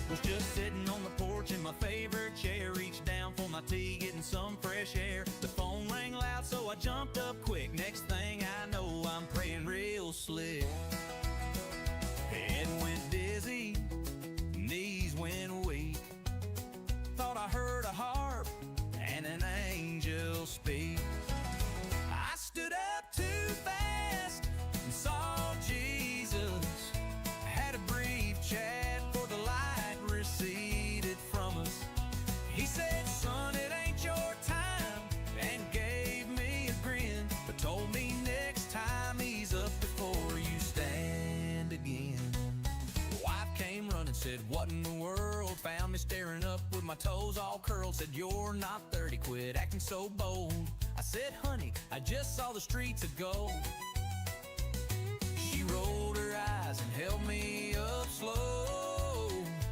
Was just sitting on the porch in my favorite chair, reached down for my tea, getting some fresh air. The phone rang loud, so I jumped up quick. Next thing I know, I'm praying real slick. Head went dizzy, knees went weak. Thought I heard a harp and an angel speak. I stood up too fast and saw Jesus. Had a brief chat for the light receded from us. He said, son, it ain't your time, and gave me a grin, but told me next time ease up before you stand again. Wife came running, said, what in the world? Found me staring up with my toes all curled. Said, you're not 30, quit acting so bold. I said, honey, I just saw the streets of gold. She rolled her eyes and held me up slow.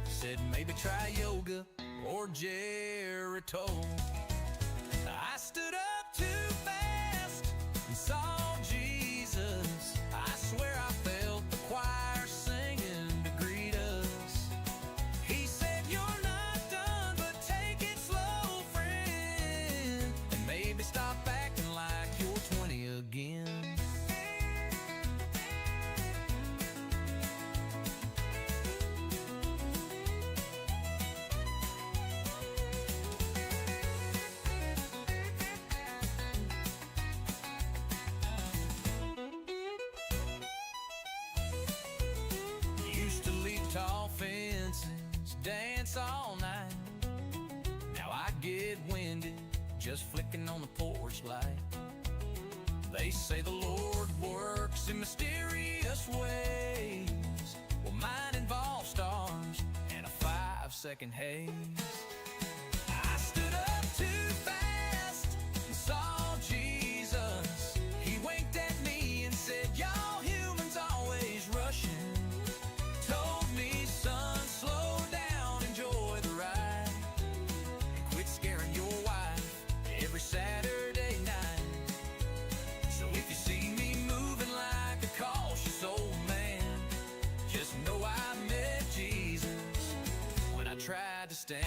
Said, maybe try yoga or Geritol. I stood up too fast and saw Jesus. I swear I felt the choir singing to greet us. He said, you're not done, but take it slow, friend, and maybe stop acting like you're 20 again. Used to leap tall fences, dance all night. Now I get winded just flicking on the porch light. They say the Lord works in mysterious ways. Well, mine involves stars and a 5-second haze. I stood up too fast and saw Jesus. He winked at me and said, y'all humans always rushing. Told me, son, slow down, enjoy the ride, and quit scaring your wife every Saturday night. So if you see me moving like a cautious old man, just know I met Jesus when I tried to stand.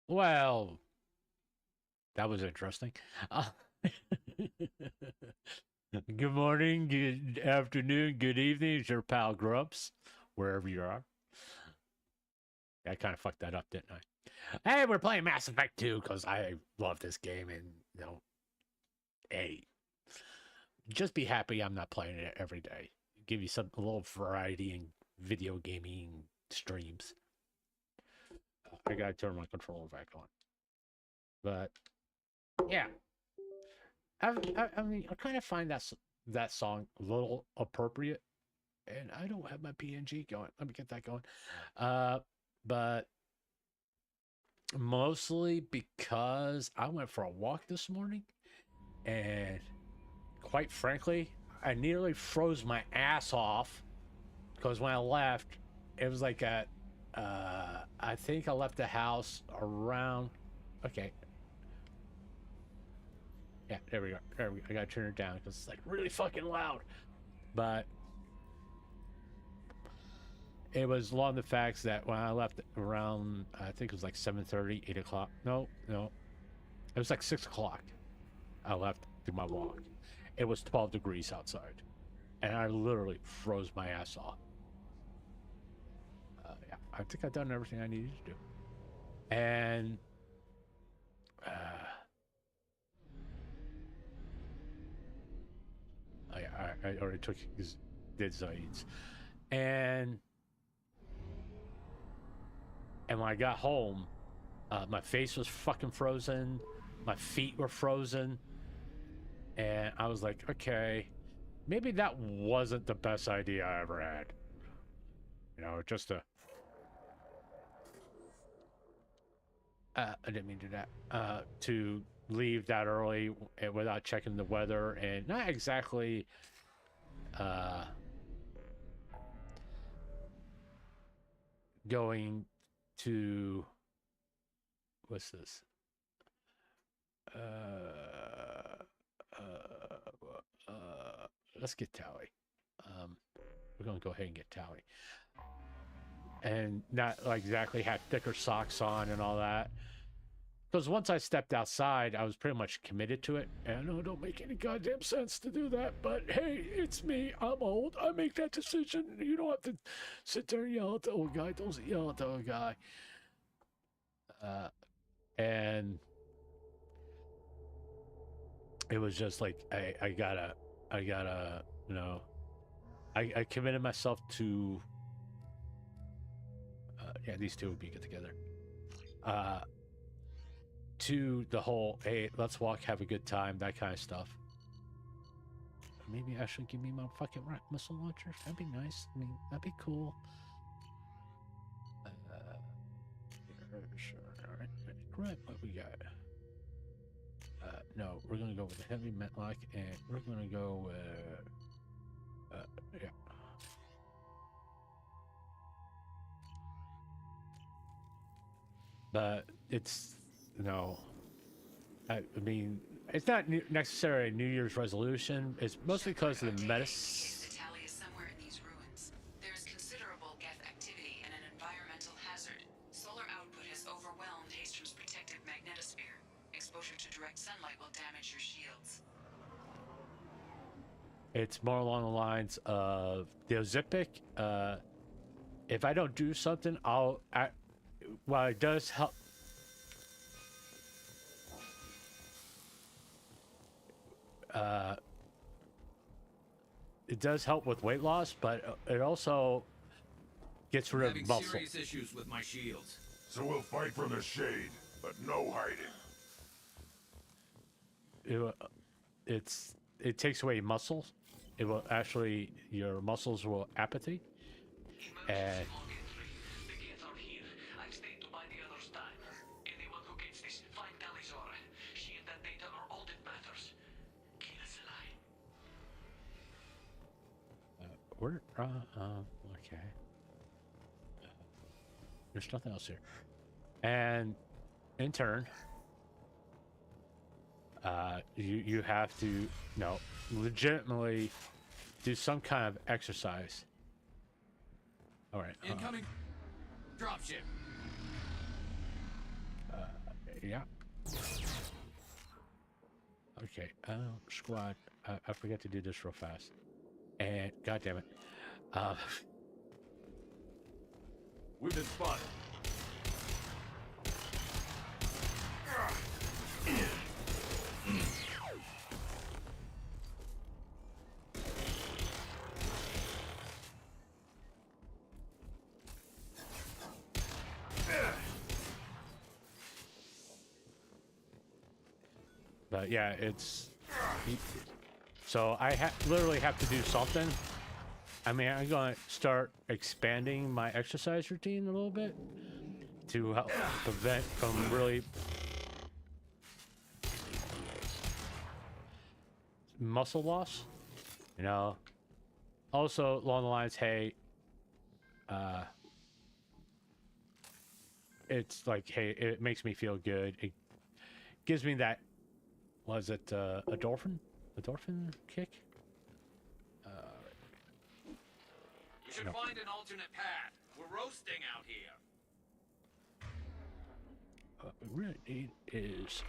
Well, that was interesting. Good morning, good afternoon, good evening. It's your pal Grumps, wherever you are. I kind of fucked that up, didn't I? Hey, we're playing Mass Effect 2 because I love this game, and hey, just be happy I'm not playing it every day. Give you a little variety in video gaming streams. I gotta turn my controller back on. But yeah, I mean, I kind of find that song a little appropriate, and I don't have my PNG going. Let me get that going. But mostly because I went for a walk this morning, and quite frankly, I nearly froze my ass off because when I left, it was like at I think I left the house around. Okay. Yeah, there we go. I gotta turn it down because it's like really fucking loud. But it was along the facts that when I left around, I think it was like 7:30, 8 o'clock. No. It was like 6 o'clock. I left to my walk. It was 12 degrees outside. And I literally froze my ass off. Yeah, I think I've done everything I needed to do. And I already took his dead Zaid's. And when I got home, my face was fucking frozen. My feet were frozen. And I was like, okay, maybe that wasn't the best idea I ever had. Just to... I didn't mean to do that. To leave that early without checking the weather and not exactly... going to... What's this? let's get Tally. We're gonna go ahead and get Tally, and not like exactly have thicker socks on and all that. Because once I stepped outside, I was pretty much committed to it. And I know it don't make any goddamn sense to do that, but hey, it's me. I'm old. I make that decision. You don't have to sit there and yell at the old guy. Don't yell at the old guy. And it was just like I gotta, you know, I committed myself to. Yeah, these two would be good together. To the whole, hey, let's walk, have a good time, that kind of stuff. Maybe I should give me my fucking rocket missile launchers. That'd be nice. I mean, that'd be cool. Sure. All right. What we got? No, we're gonna go with the heavy Metlock, and we're gonna go with yeah. But it's I mean, it's not necessarily a New Year's resolution. It's mostly because of the medicine. The tally is somewhere in these ruins. There is considerable geth activity and an environmental hazard. Solar output has overwhelmed Hastrom's protective magnetosphere. Exposure to direct sunlight will damage your shields. It's more along the lines of the Ozipic. If I don't do something, while it does help. It does help with weight loss, but it also gets rid of muscle. Serious issues with my shields. So we'll fight from the shade, but no hiding. It takes away muscles. It will actually, your muscles will apathy. And where? Okay. There's nothing else here. And in turn, you have to legitimately do some kind of exercise. All right. Incoming dropship. Yeah. Okay. Squad. I forgot to do this real fast. And god damn it. We've been spotted. But yeah, it's so I literally have to do something. I mean, I'm going to start expanding my exercise routine a little bit to help prevent from really muscle loss. Also along the lines, hey, it's like, hey, it makes me feel good. It gives me that, was it a endorphin kick? We should find an alternate path. We're roasting out here. Really, it is.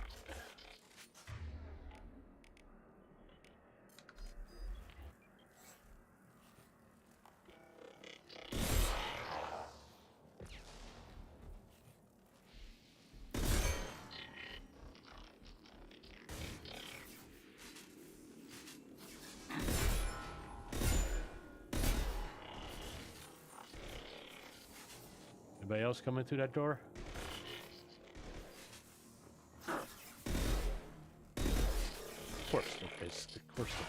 Anybody else coming through that door? Of course there is. Of course there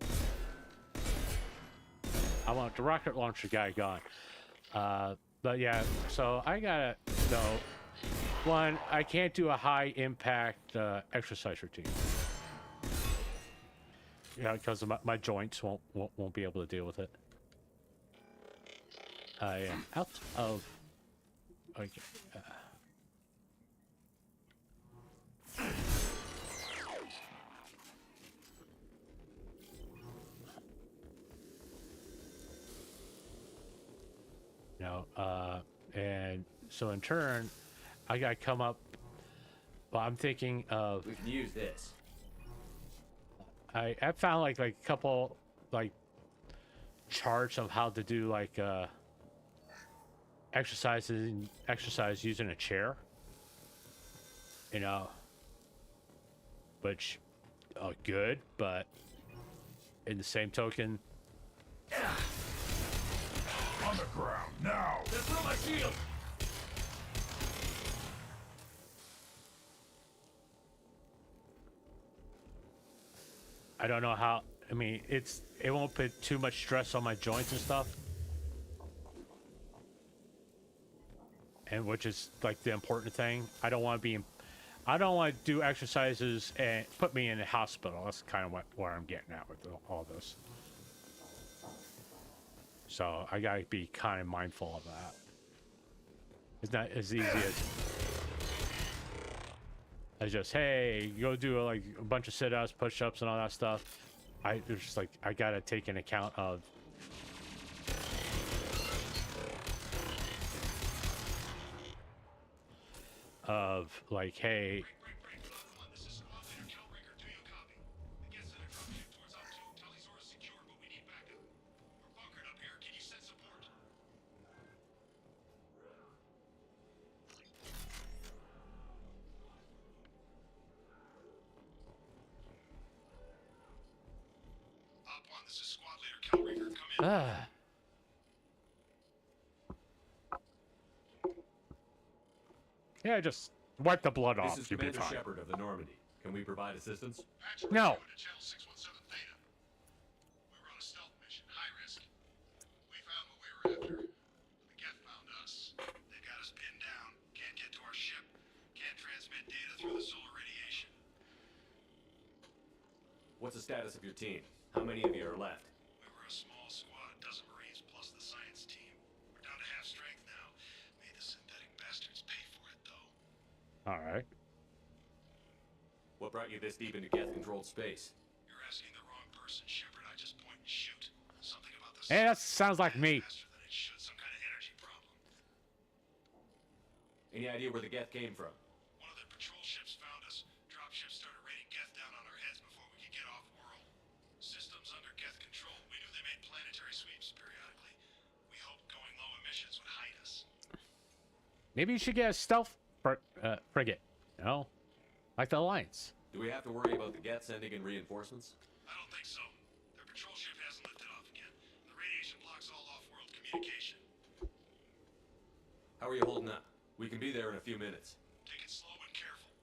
is. I want the rocket launcher guy gone. But yeah, so I gotta know. One, I can't do a high impact exercise routine. Yeah, because my joints won't be able to deal with it. I am out of. Okay. So in turn, I gotta come up. Well, I'm thinking of. We can use this. I found like a couple like charts of how to do like exercise using a chair. You know, which are good, but in the same token, On the ground, now! They're through my shield! I don't know how. I mean, it won't put too much stress on my joints and stuff, and which is like the important thing. I don't want to do exercises and put me in the hospital. That's kind of where I'm getting at with all this. So I gotta be kind of mindful of that. It's not as easy as just, hey, go do like a bunch of sit-ups, push-ups, and all that stuff. There's just like I gotta take an account of like, hey. This is Squad Leader Calbreaker. Do you copy? The guest center dropship towards Op 2. Talisaur is secure, but we need backup. We're bunkered up here. Can you send support? Op 1, this is Squad Leader Calbreaker. Come in. Yeah, just wipe the blood off. This is You'll be Commander fine. Shepard of the Normandy. Can we provide assistance? Patch No. to Channel 617 Theta. We were on a stealth mission, high risk. We found what we were after. The Geth found us. They got us pinned down. Can't get to our ship. Can't transmit data through the solar radiation. What's the status of your team? How many of you are left? We were a small squad, a dozen Marines plus the science team. We're down to half strength now. Made the synthetic bastards pay for it, though. All right. What brought you this deep into Geth-controlled space? You're asking the wrong person, Shepard. I just point and shoot. Something about the Hey, that sounds like me. faster than it should. Some kind of energy problem. Any idea where the Geth came from? One of the patrol ships found us. Dropships started raining Geth down on our heads before we could get off-world. Systems under Geth control. We knew they made planetary sweeps periodically. We hoped going low emissions would hide us. Maybe you should get a stealth frigate. You know, like the Alliance. Do we have to worry about the Geth sending in reinforcements? I don't think so. Their patrol ship hasn't lifted off again. The radiation blocks all off-world communication. How are you holding up? We can be there in a few minutes. Take it slow and careful.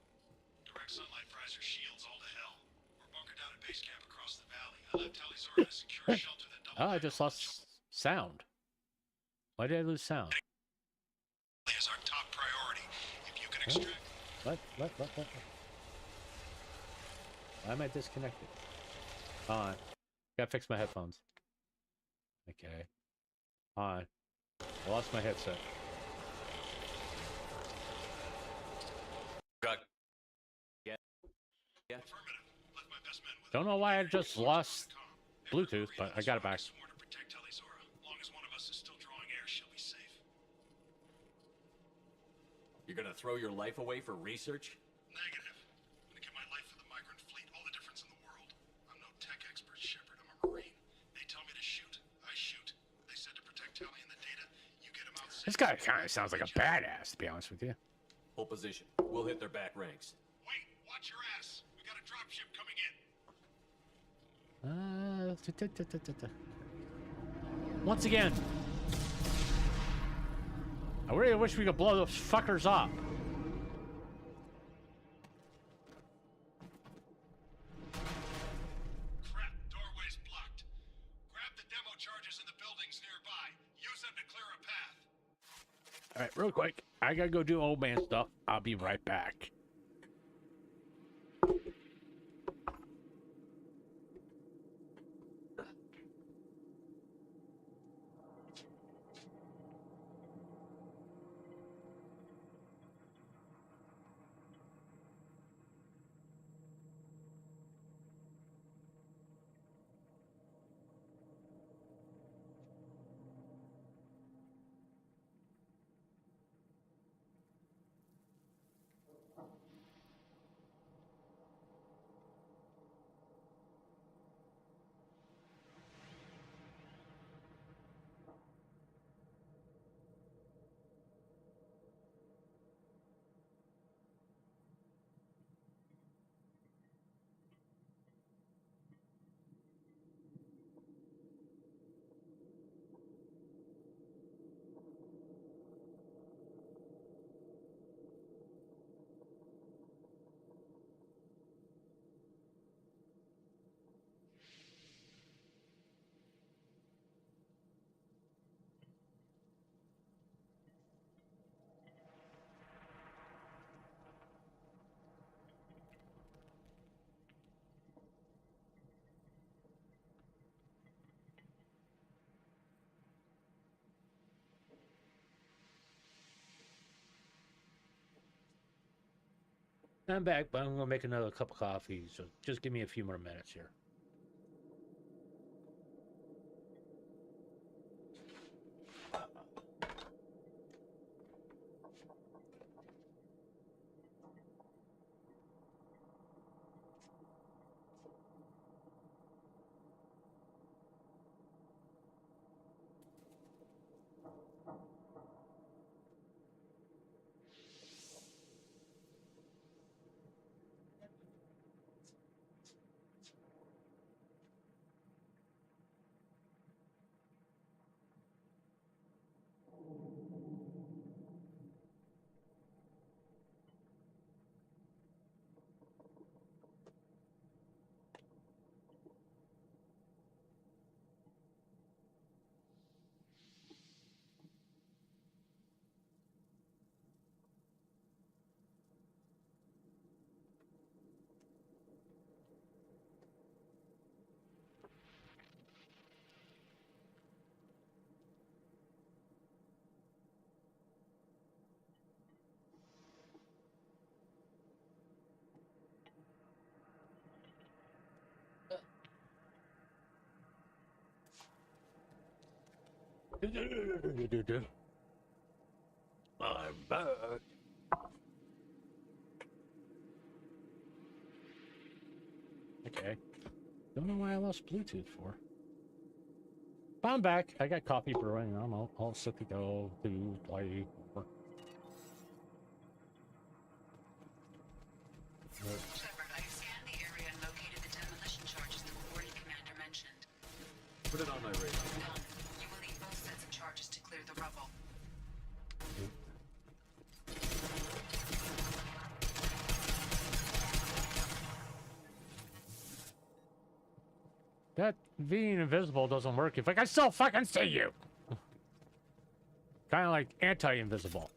Direct sunlight fries our shields all to hell. We're bunkered down at base camp across the valley. I left Talisaur in a secure shelter that double. Oh, I just lost sound. Why did I lose sound? Is our top priority. If you can extract. What? Why am I disconnected? On. Gotta fix my headphones. Okay. On. I lost my headset. Got Affirmative. Left my best men with Don't know why I just lost Bluetooth, but I got it back. Swore to protect Talisaur. As long as one of us is still drawing air, she'll be safe. You're gonna throw your life away for research? Negative. I'm gonna give my life for the migrant fleet. All the difference in the world. I'm no tech expert, Shepard. I'm a Marine. They tell me to shoot. I shoot. They said to protect Tally and the data. You get them out safe. This guy kind of sounds like a badass, to be honest with you. Hold position. We'll hit their back ranks. Wait, watch your ass. We got a dropship coming in. Once again. I really wish we could blow those fuckers up. Crap, doorway's blocked. Grab the demo charges in the buildings nearby. Use them to clear a path. All right, real quick. I gotta go do old man stuff. I'll be right back. I'm back, but I'm gonna make another cup of coffee, so just give me a few more minutes here. I'm back. Okay. Don't know why I lost Bluetooth for. But I'm back. I got coffee brewing. I'm all set to go to play. Shepard, I scanned the area and located the demolition charges the Quarry commander mentioned. Put it on my radar. Done. You will need both sets of charges to clear the rubble. That being invisible doesn't work if I can still fucking see you. Kind of like anti-invisible.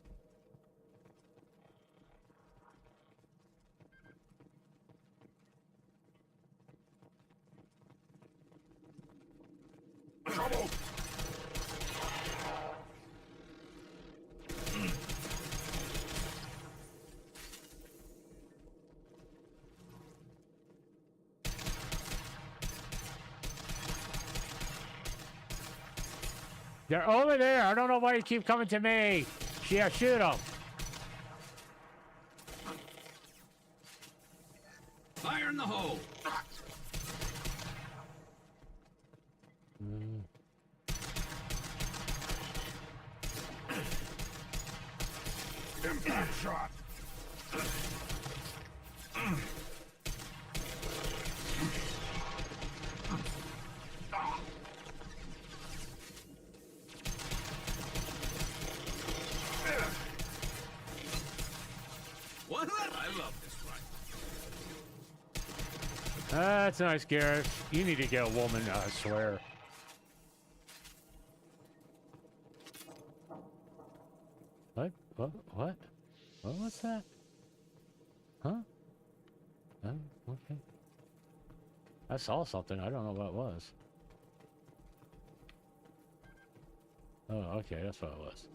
Trouble! They're over there. I don't know why you keep coming to me. Yeah, shoot them. Fire in the hole! Impact shot! What? I love this fight. That's nice, Garrett. You need to get a woman, I swear. What? What? What? What was that? Huh? Oh, okay. I saw something. I don't know what it was. Oh, okay. That's what it was.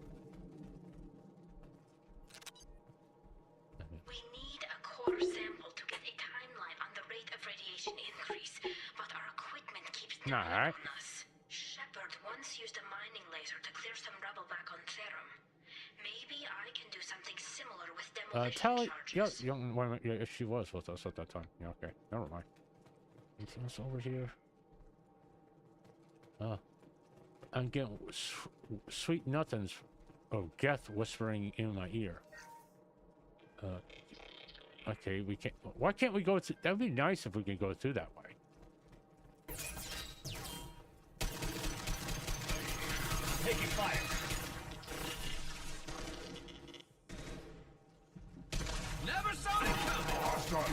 We need a core sample to get a timeline on the rate of radiation increase, but our equipment keeps dying Alright. on us. Shepard once used a mining laser to clear some rubble back on Therum. Maybe I can do something similar with demolition Tell it. charges. Yeah, she was with us at that time. Yeah, okay. Never mind. Anything else over here? I'm getting sweet nothings of Geth whispering in my ear. Okay, we can't. Why can't we go through? That would be nice if we could go through that way. Taking fire. Never saw it coming. Hostile!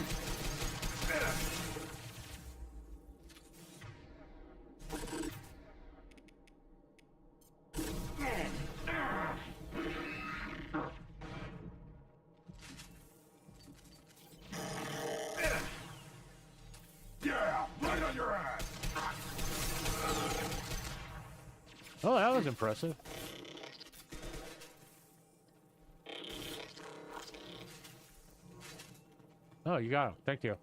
Yeah, right on your ass! Oh, that was impressive. Oh, you got him. Thank you.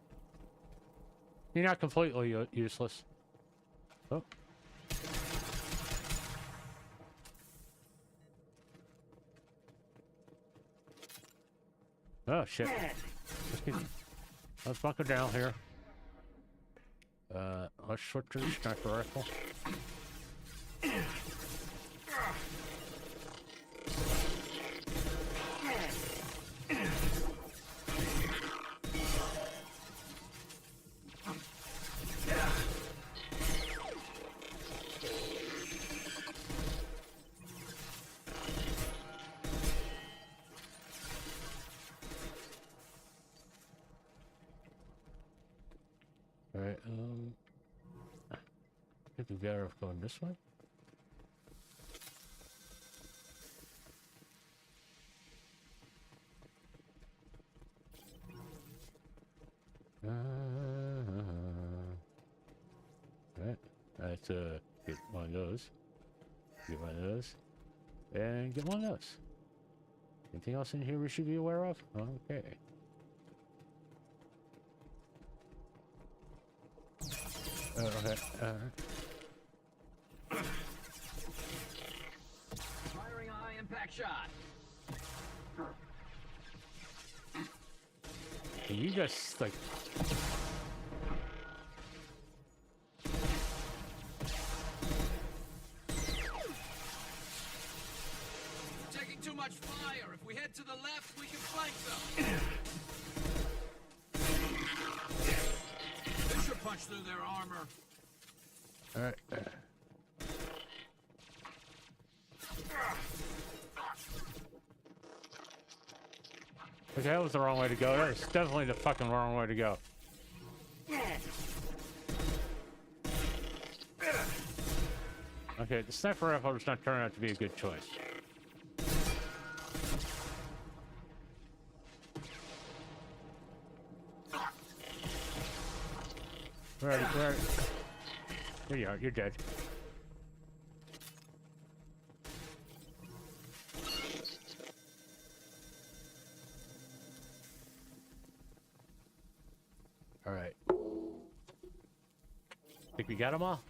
You're not completely useless. Oh. Oh, shit. Let's bunker down here. Let's switch to the sniper rifle. Alright, I think we're better off going this way. Alright, let's get one of those. Get one of those. And get one of those. Anything else in here we should be aware of? Okay. Okay, Firing a high impact shot. Can you just, like... Taking too much fire. If we head to the left, we can flank them. This should punch through their armor. Alright. Okay, that was the wrong way to go. That was definitely the fucking wrong way to go. Okay, the sniper rifle is not turning out to be a good choice. Where? There you are. You're dead. All right. Think we got them all?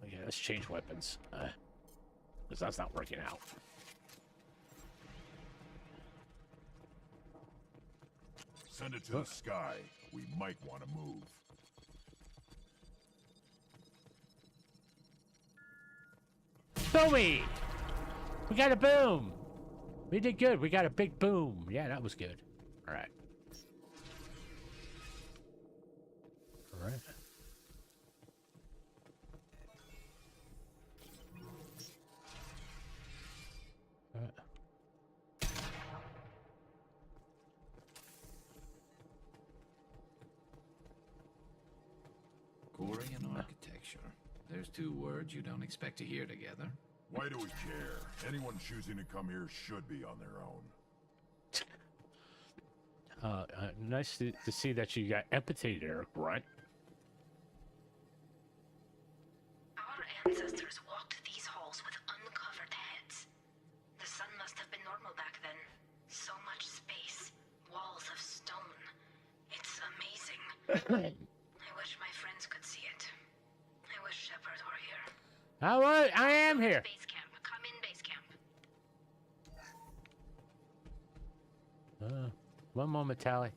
Okay, let's change weapons. Because that's not working out. Send it to the sky. We might want to move. Boomy! We got a boom! We did good. We got a big boom. Yeah, that was good. All right. All right. Quarry and architecture. There's two words you don't expect to hear together. Why do we care? Anyone choosing to come here should be on their own. Nice to see that you got empathy there, Grunt. Our ancestors walked these halls with uncovered heads. The sun must have been normal back then. So much space. Walls of stone. It's amazing. I wish my friends could see it. I wish Shepard were here. I am here. Base camp. Come in, base camp. One moment, Tally.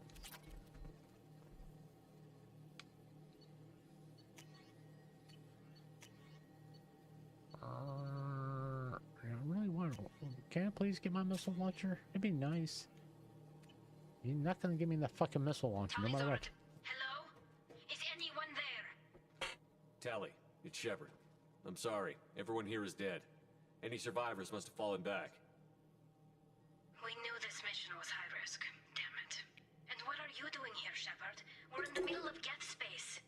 I really want to... Can I please get my missile launcher? It'd be nice. You're not gonna give me the fucking missile launcher, no matter what. Hello? Is anyone there? Tally, it's Shepard. I'm sorry. Everyone here is dead. Any survivors must have fallen back. We knew this mission was high risk. Damn it. And what are you doing here, Shepard? We're in the middle of Geth space.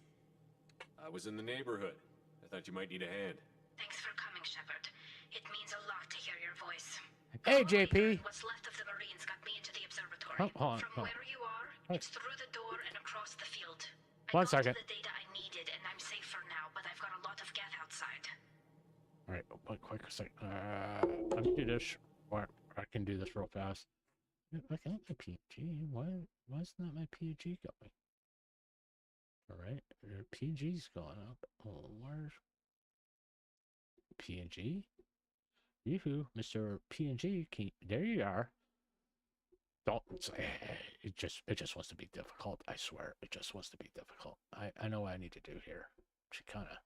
I was in the neighborhood. I thought you might need a hand. Thanks for coming, Shepard. It means a lot to hear your voice. Hey, JP. What's left of the Marines got me into the observatory. Hold on. From where you are, it's through the door and across the field. One got second. the data I needed, and I'm safe for now, but I've got a lot of Geth outside. All right, quick second. I can do this. Or I can do this real fast. Okay, my PG. Why isn't that my PG going? All right, your PG's going up. Oh, where's PNG? Yoo-hoo, Mr. PNG. There you are. Don't. It just wants to be difficult. I swear, it just wants to be difficult. I know what I need to do here to kind of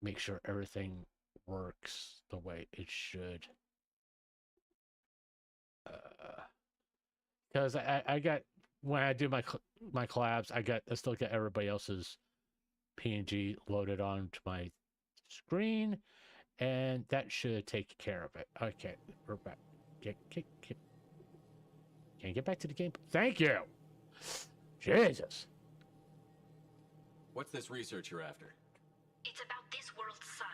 make sure everything works the way it should. Because I got, when I do my collabs, I still get everybody else's PNG loaded onto my screen, and that should take care of it. Okay, we're back. Can you get back to the game? Thank you. Jesus. What's this research you're after? It's about this world's sun.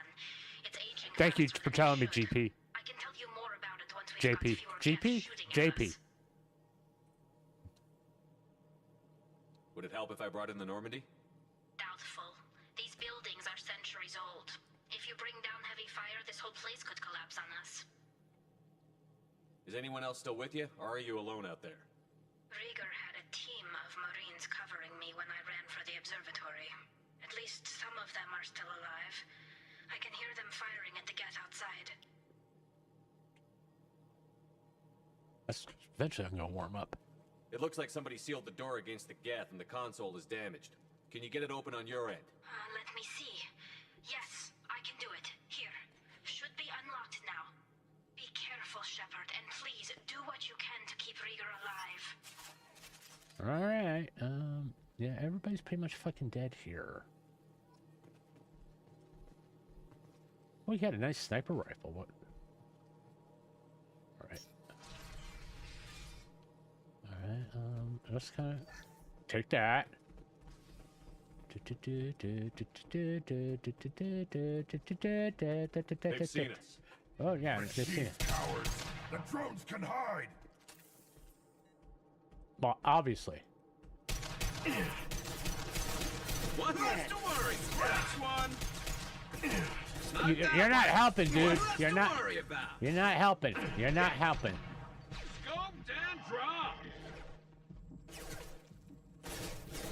It's aging. Thank you faster for than telling me, it should. GP. I can tell you more about it once we've JP. got fewer GP? jets shooting at JP. us. Would it help if I brought in the Normandy? Doubtful. These buildings are centuries old. If you bring down heavy fire, this whole place could collapse on us. Is anyone else still with you, or are you alone out there? Rieger had a team of Marines covering me when I ran for the observatory. At least some of them are still alive. I can hear them firing at the Geth outside. Eventually, I'm gonna warm up. It looks like somebody sealed the door against the Geth and the console is damaged. Can you get it open on your end? Let me see. Yes, I can do it. Here. Should be unlocked now. Be careful, Shepard, and please do what you can to keep Rieger alive. All right. Yeah, everybody's pretty much fucking dead here. Oh, you got a nice sniper rifle. What? All right. All right. Let's kind of take that. They've seen us. Oh yeah, they've seen it. Cowards! The drones can hide! Well, obviously. One less to worry. Scratch one. You're not helping, dude. You're not. Worry about. You're not helping. You're not helping. Scoped and dropped.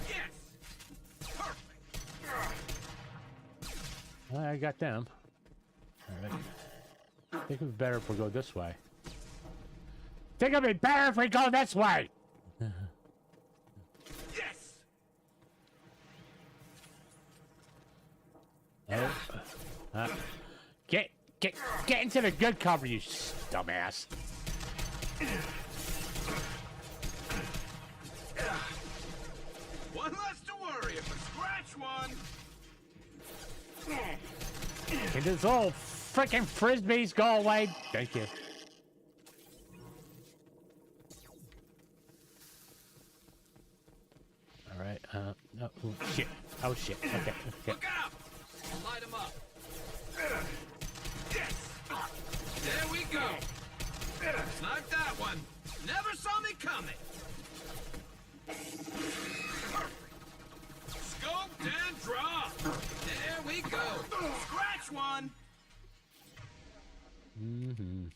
Yes. Perfect. Well, I got them. All right. I think it'd be better if we go this way. I think it'd be better if we go this way. Yes. Get into the good cover, you dumbass. One less to worry if I scratch one. Can these little freaking frisbees go away? Thank you. All right. No. Oh shit. Oh shit. Okay. Okay. Look out! Light them up. Yes. There we go. Snipe that one. Never saw me coming. Perfect. Scoped and dropped. There we go. Scratch one. Mm-hmm.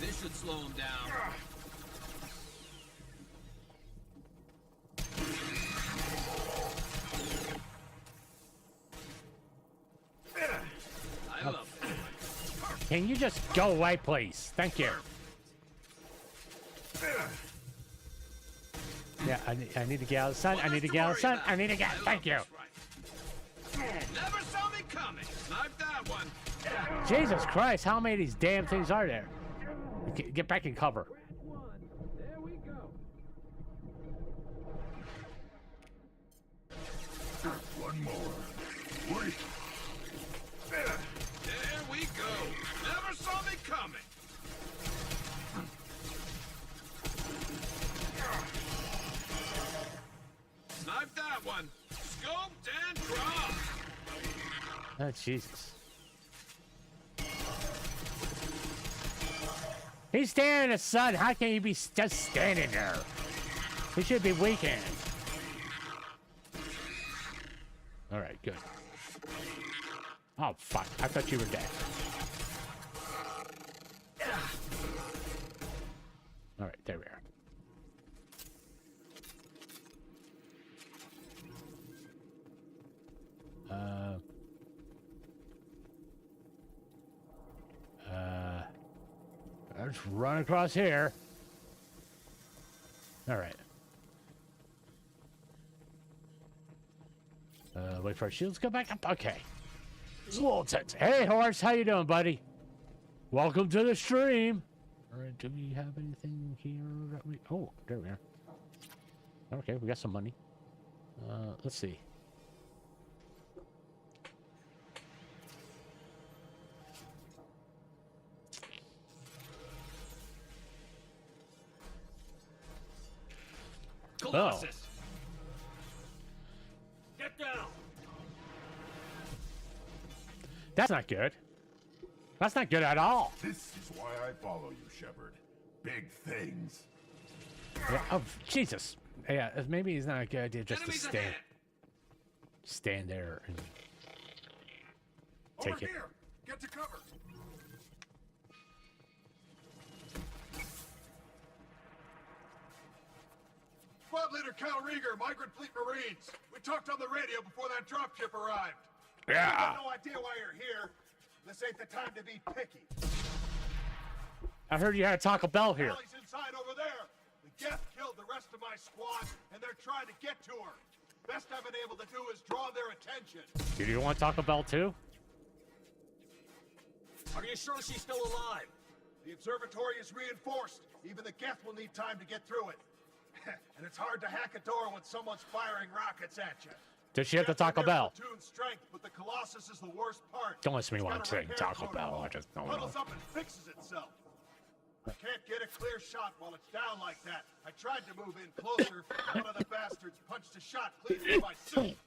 This should slow him down. I love it. Can you just go away, please? Thank you. Yeah, I need to get out of the sun. I need to get out of the sun. I need to get. Thank you. Never saw me coming. Snipe that one. Jesus Christ, how many of these damn things are there? Get back in cover. There we go. One more. Wait! There we go. Never saw me coming. Snipe that one. Scoped and dropped. Oh, Jesus. He's standing in the sun. How can he be just standing there? He should be weakened. All right, good. Oh, fuck. I thought you were dead. All right, there we are. Let's run across here. All right. Wait for our shields to go back up. Okay. It's a little tense. Hey, horse, how you doing, buddy? Welcome to the stream. All right, do we have anything here that we... Oh, there we are. Okay, we got some money. Let's see. Colossus! Get down! That's not good. That's not good at all. This is why I follow you, Shepard. Big things. Yeah, oh, Jesus. Yeah, maybe it's not a good idea just to stand there and take Over it. here! Get to cover! Squad leader Cal Rieger, Migrant Fleet Marines. We talked on the radio before that dropship arrived. I Yeah. have no idea why you're here. This ain't the time to be picky. I heard you had Taco Bell here. Allie's inside over there. The Geth killed the rest of my squad, and they're trying to get to her. Best I've been able to do is draw their attention. Do you want Taco Bell too? Are you sure she's still alive? The observatory is reinforced. Even the Geth will need time to get through it. And it's hard to hack a door when someone's firing rockets at you. Does she have the Taco Bell? Platoon strength, but the Colossus is the worst part. Don't listen to me when I'm It's got a saying repair Taco Bell. protocol. I just don't know. Huddles up and fixes itself. I can't get a clear shot while it's down like that. I tried to move in closer. One of the bastards punched a shot clean through my suit.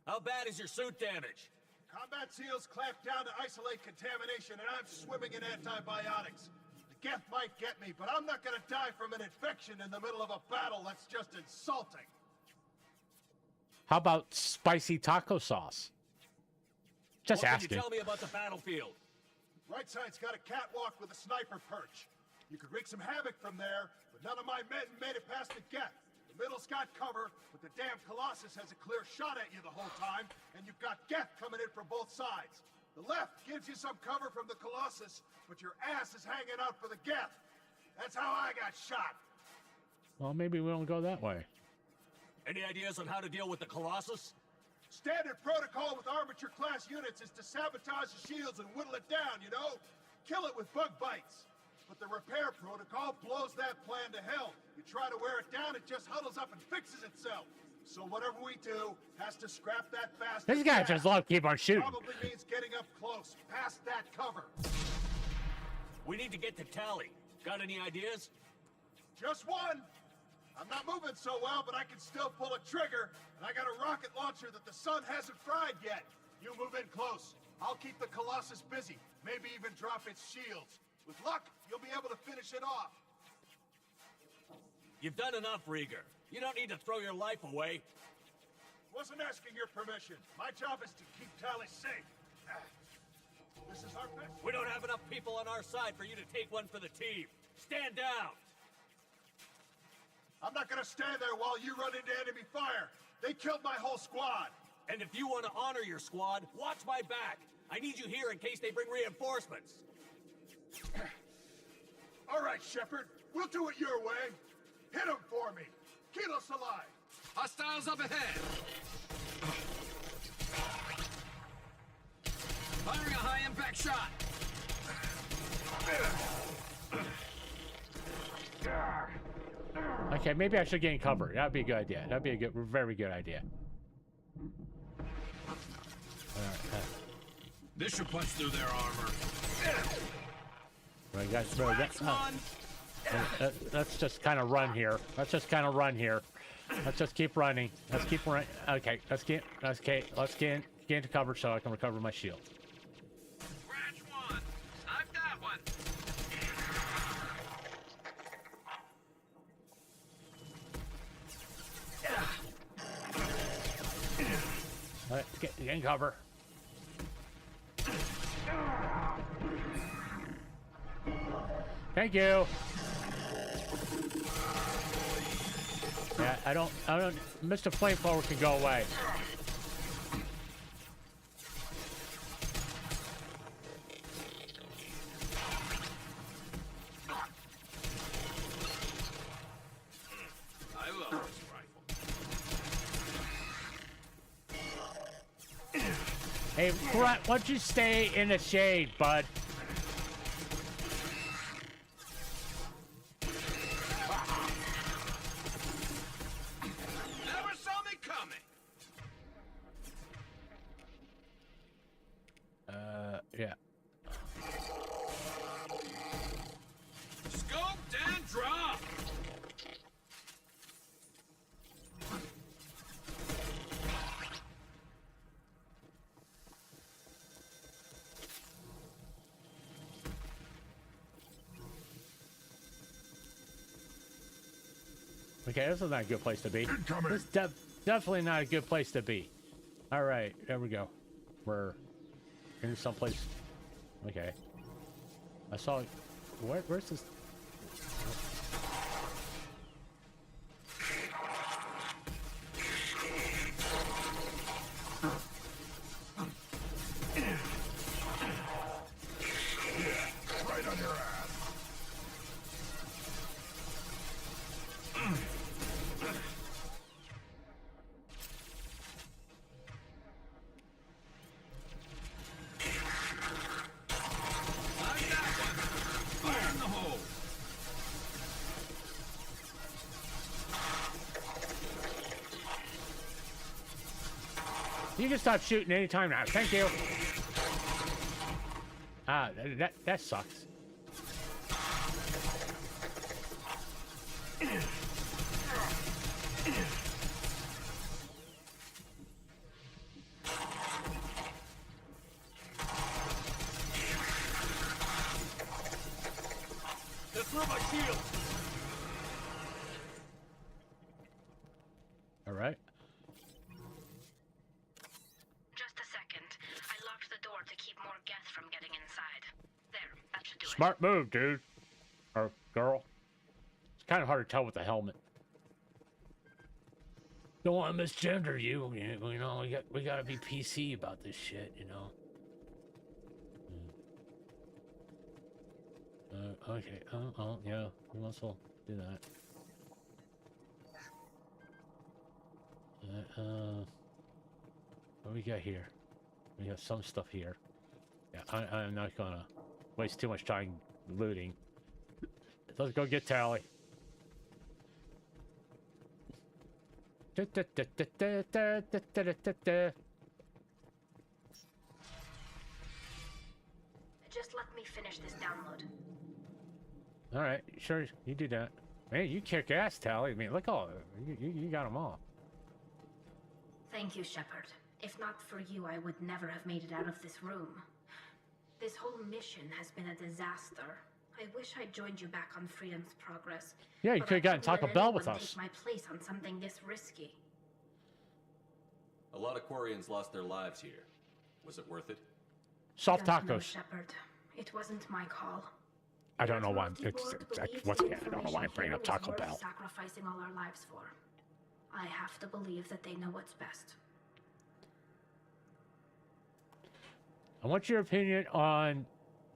How bad is your suit damage? Combat SEALs clamped down to isolate contamination, and I'm swimming in antibiotics. The Geth might get me, but I'm not gonna die from an infection in the middle of a battle. That's just insulting. How about spicy taco sauce? Just What can asking. you tell me about the battlefield? Right side's got a catwalk with a sniper perch. You could wreak some havoc from there, but none of my men made it past the Geth. The middle's got cover, but the damn Colossus has a clear shot at you the whole time, and you've got Geth coming in from both sides. The left gives you some cover from the Colossus, but your ass is hanging out for the Geth. That's how I got shot. Well, maybe we don't go that way. Any ideas on how to deal with the Colossus? Standard protocol with armature-class units is to sabotage the shields and whittle it down, you know? Kill it with bug bites. But the repair protocol blows that plan to hell. You try to wear it down, it just huddles up and fixes itself. So whatever we do has to scrap that bastard. This guy fast. just love keep on shooting. Probably means getting up close, past that cover. We need to get to Tally. Got any ideas? Just one. I'm not moving so well, but I can still pull a trigger, and I got a rocket launcher that the sun hasn't fried yet. You move in close. I'll keep the Colossus busy, maybe even drop its shields. With luck, you'll be able to finish it off. You've done enough, Rieger. You don't need to throw your life away. Wasn't asking your permission. My job is to keep Tally safe. This is our best. We don't have enough people on our side for you to take one for the team. Stand down! I'm not gonna stand there while you run into enemy fire. They killed my whole squad. And if you want to honor your squad, watch my back. I need you here in case they bring reinforcements. All right, Shepard. We'll do it your way. Hit him for me. Kilos alive. Hostiles up ahead. Firing a high-impact shot. Okay, maybe I should gain cover. That'd be a good idea. That'd be a very good idea. This should punch through their armor. Right, guys, let's just kind of run here. Let's just keep running. Let's keep running. Okay, let's get into cover so I can recover my shield. Scratch one. I've got one. Get in cover. Thank you. Yeah, I don't, Mr. Flamethrower can go away. I love this rifle. Hey, Brett, why don't you stay in the shade, bud? Never saw me coming. Yeah. Scoped and dropped. Okay, this is not a good place to be. Incoming. This is definitely not a good place to be. All right, there we go. We're in someplace. Okay. I saw. Where's this? Right on your ass. Like that one. Fire in the hole. You can stop shooting anytime now. Thank you. Ah, that sucks. That's where my shield. All right. Just a second. I locked the door to keep more Geth from getting inside. There, that should do it. Smart move, dude. Or girl. It's kind of hard to tell with the helmet. Don't want to misgender you. You know, we got to be PC about this shit, you know. Okay. Oh, yeah. We must well do that. What we got here? We have some stuff here. Yeah, I'm not gonna waste too much time looting. Let's go get Tally. Just let me finish this download. All right, sure, you do that. Man, you kick ass, Tally. I mean, look all you got them all. Thank you, Shepard. If not for you, I would never have made it out of this room. This whole mission has been a disaster. I wish I'd joined you back on Freedom's Progress. Yeah, you but could I have gotten couldn't Taco let Bell with anyone us. take my place on something this risky. A lot of Quarians lost their lives here. Was it worth it? Soft Don't know, tacos. Shepard. It wasn't my call. I don't know why. Multi-board believes Once the again, I don't know why I'm information bringing up here was Taco worth Bell. Sacrificing all our lives for. I have to believe that they know what's best. I want your opinion on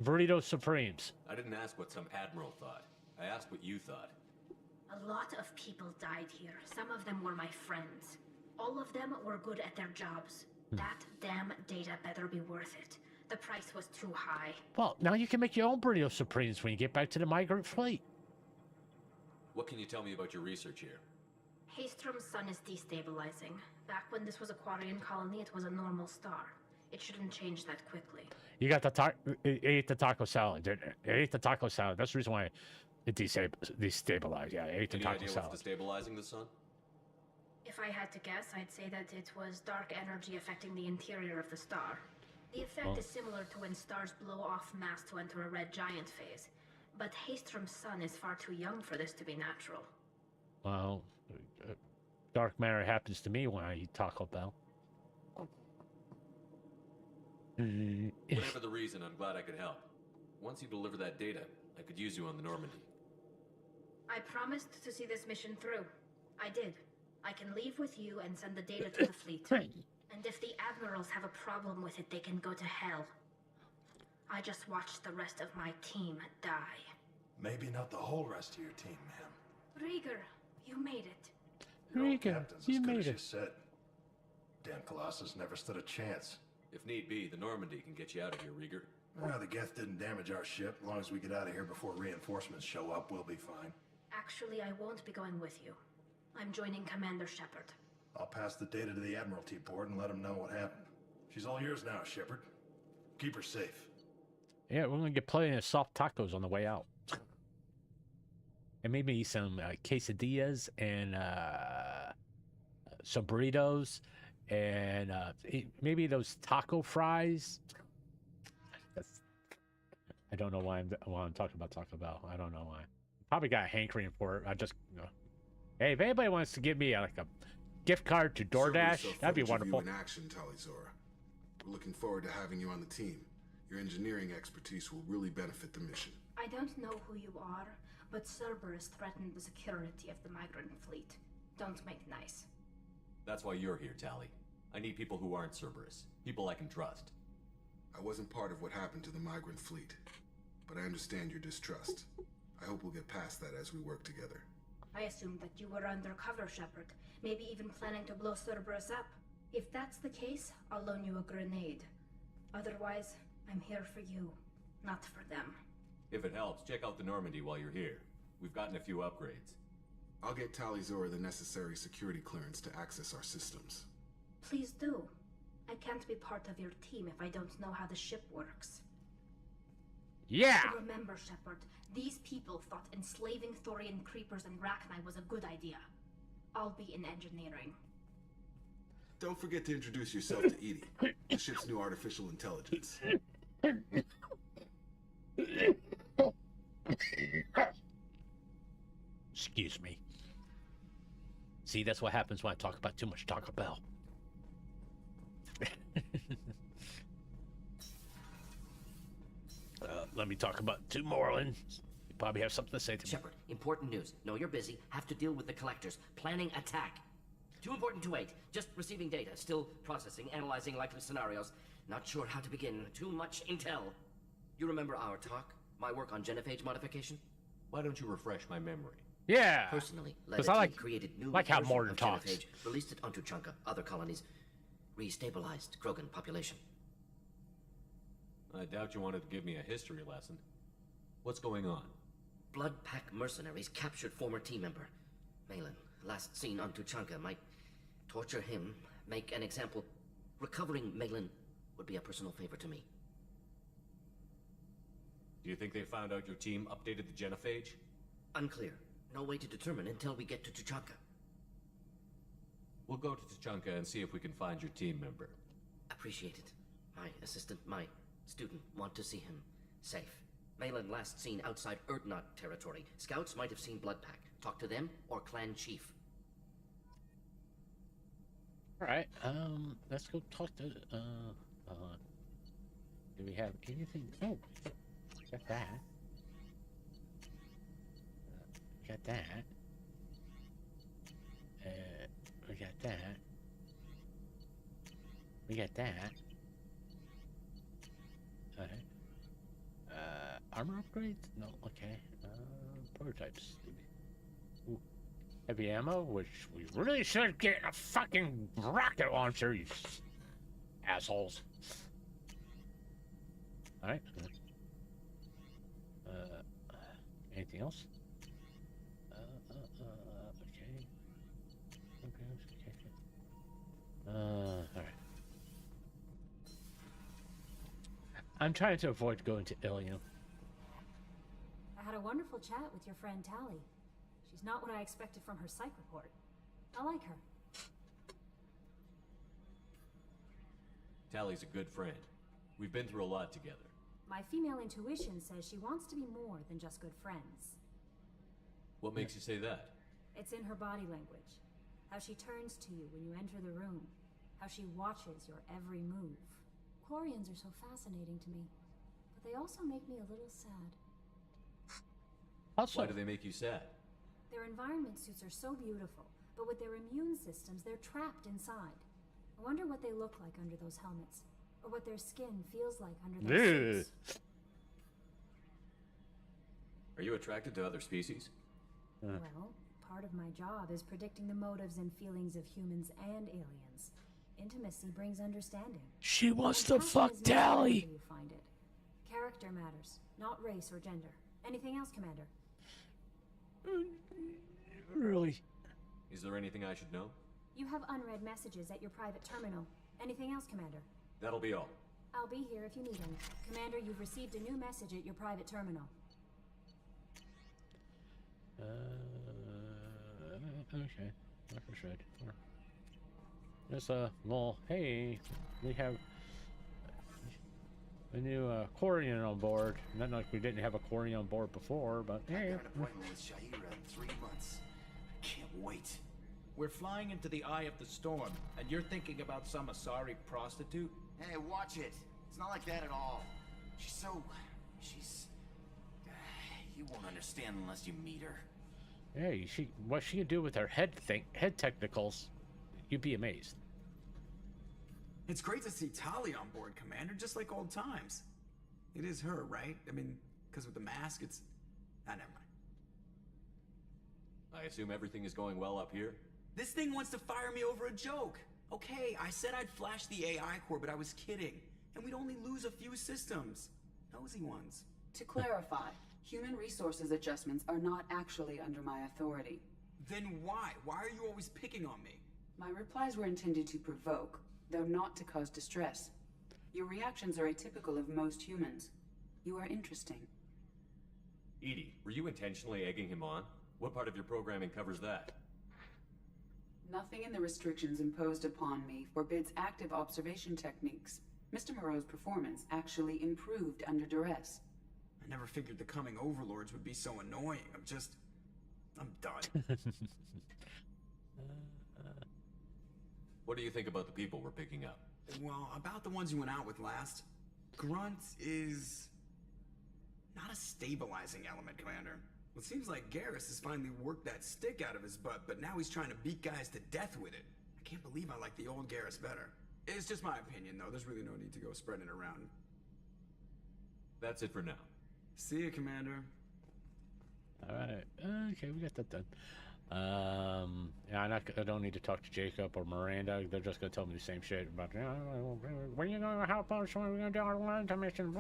Burrito Supremes. I didn't ask what some admiral thought. I asked what you thought. A lot of people died here. Some of them were my friends. All of them were good at their jobs. That damn data better be worth it. The price was too high. Well, now you can make your own Burrito Supremes when you get back to the migrant fleet. What can you tell me about your research here? Haystrom's sun is destabilizing. Back when this was a Quarian colony, it was a normal star. It shouldn't change that quickly. You got the ate the taco salad. Didn't it? I ate the taco salad. That's the reason why it destabilized. Yeah, I ate the Any taco idea salad. what's destabilizing the sun? If I had to guess, I'd say that it was dark energy affecting the interior of the star. The effect is similar to when stars blow off mass to enter a red giant phase. But Haystrom's sun is far too young for this to be natural. Well, dark matter happens to me when I eat Taco Bell. Whatever the reason, I'm glad I could help. Once you deliver that data, I could use you on the Normandy. I promised to see this mission through. I did. I can leave with you and send the data to the fleet. And if the admirals have a problem with it, they can go to hell. I just watched the rest of my team die. Maybe not the whole rest of your team, ma'am. Rieger, you made it. Your old Rieger, captain's you as good made as you it. said. Damn Colossus never stood a chance. If need be, the Normandy can get you out of here, Rieger. Well, the Geth didn't damage our ship. As long as we get out of here before reinforcements show up, we'll be fine. Actually, I won't be going with you. I'm joining Commander Shepard. I'll pass the data to the Admiralty board and let them know what happened. She's all yours now, Shepard. Keep her safe. Yeah, we're gonna get plenty of soft tacos on the way out, and maybe some quesadillas and some burritos, and maybe those taco fries. I don't know why I'm talking about Taco Bell. I don't know why. Probably got a hankering for it. I just, hey, if anybody wants to give me like a gift card to DoorDash, that'd be wonderful. In action, Talizora. We're looking forward to having you on the team. Your engineering expertise will really benefit the mission. I don't know who you are, but Cerberus threatened the security of the migrant fleet. Don't make nice. That's why you're here, Tally. I need people who aren't Cerberus. People I can trust. I wasn't part of what happened to the migrant fleet, but I understand your distrust. I hope we'll get past that as we work together. I assumed that you were undercover, Shepard. Maybe even planning to blow Cerberus up. If that's the case, I'll loan you a grenade. Otherwise, I'm here for you, not for them. If it helps, check out the Normandy while you're here. We've gotten a few upgrades. I'll get Talizora the necessary security clearance to access our systems. Please do. I can't be part of your team if I don't know how the ship works. Yeah. Remember, Shepard, these people thought enslaving Thorian creepers and Rachni was a good idea. I'll be in engineering. Don't forget to introduce yourself to Edie, the ship's new artificial intelligence. Excuse me. See, that's what happens when I talk about too much Taco Bell. Let me talk about Tomorrowland. You probably have something to say to me. Shepard, important news. Know you're busy. Have to deal with the collectors. Planning attack. Too important to wait. Just receiving data. Still processing, analyzing likely scenarios. Not sure how to begin. Too much intel. You remember our talk? My work on genophage modification? Why don't you refresh my memory? Yeah. Personally, led a 'Cause I team created new like how version Morton of talks. genophage, released it onto Chunka, other colonies, restabilized Krogan population. I doubt you wanted to give me a history lesson. What's going on? Blood Pack mercenaries captured former team member. Malin, last seen on Tuchanka, might torture him, make an example. Recovering Malin would be a personal favor to me. Do you think they found out your team updated the genophage? Unclear. No way to determine until we get to Tuchanka. We'll go to Tuchanka and see if we can find your team member. Appreciate it. My assistant, my student, want to see him safe. Malin last seen outside Erdnot territory. Scouts might have seen Blood Pack. Talk to them or clan chief. Alright, let's go talk to, do we have anything? Oh, got that. Got that. We got that. We got that. Alright. Armor upgrades? No, okay. Prototypes. Ooh. Heavy ammo, which we really should get a fucking rocket launcher, you assholes. Alright. Anything else? Okay. Alright. I'm trying to avoid going to Ilium. I had a wonderful chat with your friend Tally. She's not what I expected from her psych report. I like her. Tally's a good friend. We've been through a lot together. My female intuition says she wants to be more than just good friends. What makes you say that? It's in her body language. How she turns to you when you enter the room. How she watches your every move. Quarians are so fascinating to me, but they also make me a little sad. Also, Why do they make you sad? Their environment suits are so beautiful, but with their immune systems, they're trapped inside. I wonder what they look like under those helmets, or what their skin feels like under those suits. Are you attracted to other species? Well, part of my job is predicting the motives and feelings of humans and aliens. Intimacy brings understanding. she wants to Compassion fuck is not wherever Tally. you find it. Character matters, not race or gender. Anything else, Commander? Really? Is there anything I should know? You have unread messages at your private terminal. Anything else, Commander? That'll be all. I'll be here if you need any. Commander, you've received a new message at your private terminal. Okay. Like I said. There's well, hey, we have a new Quarian on board. Not like we didn't have a Quarian on board before, but I hey. got an appointment with Shaira in 3 months. I can't wait. We're flying into the eye of the storm, and you're thinking about some Asari prostitute? Hey, watch it. It's not like that at all. She's... You won't understand unless you meet her. Hey, what she can do with her head technicals, you'd be amazed. It's great to see Tali on board, Commander, just like old times. It is her, right? I mean, because with the mask, it's... never mind. I assume everything is going well up here? This thing wants to fire me over a joke. Okay, I said I'd flash the AI core, but I was kidding. And we'd only lose a few systems. Nosy ones. To clarify, human resources adjustments are not actually under my authority. Then why? Why are you always picking on me? My replies were intended to provoke, though not to cause distress. Your reactions are atypical of most humans. You are interesting. Edie, were you intentionally egging him on? What part of your programming covers that? Nothing in the restrictions imposed upon me forbids active observation techniques. Mr. Moreau's performance actually improved under duress. I never figured the coming overlords would be so annoying. I'm done. What do you think about the people we're picking up? Well, about the ones you went out with last. Grunt is... not a stabilizing element, Commander. Well, it seems like Garrus has finally worked that stick out of his butt, but now he's trying to beat guys to death with it. I can't believe I like the old Garrus better. It's just my opinion, though. There's really no need to go spreading it around. That's it for now. See you, Commander. Alright, okay, we got that done. Yeah, I don't need to talk to Jacob or Miranda. They're just gonna tell me the same shit about, when you gonna help us, when we're gonna do our Atlanta mission,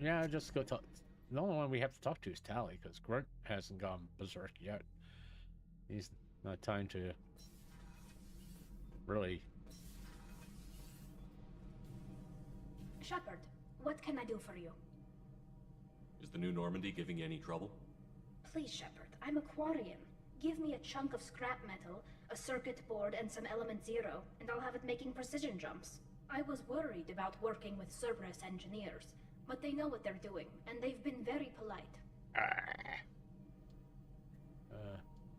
yeah, just go talk. The only one we have to talk to is Tally, because Grunt hasn't gone berserk yet. He's not time to really. Shepard, what can I do for you? Is the new Normandy giving you any trouble? Please, Shepard, I'm a Quarian. Give me a chunk of scrap metal, a circuit board, and some element zero, and I'll have it making precision jumps. I was worried about working with Cerberus engineers, but they know what they're doing, and they've been very polite.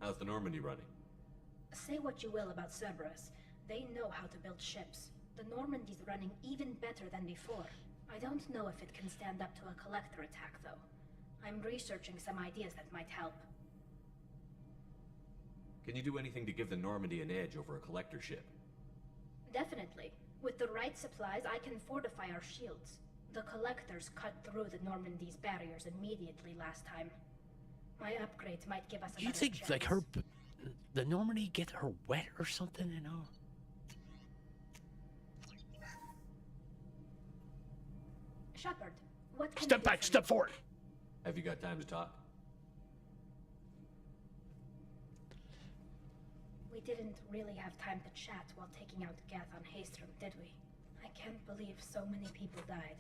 How's the Normandy running? Say what you will about Cerberus, they know how to build ships. The Normandy's running even better than before. I don't know if it can stand up to a collector attack, though. I'm researching some ideas that might help. Can you do anything to give the Normandy an edge over a collector ship? Definitely. With the right supplies, I can fortify our shields. The collectors cut through the Normandy's barriers immediately last time. My upgrades might give us a You think, like, the Normandy get her wet or something, you know? Shepard, what can Step back, step forward! Have you got time to talk? We didn't really have time to chat while taking out Gath on Haestrom, did we? I can't believe so many people died.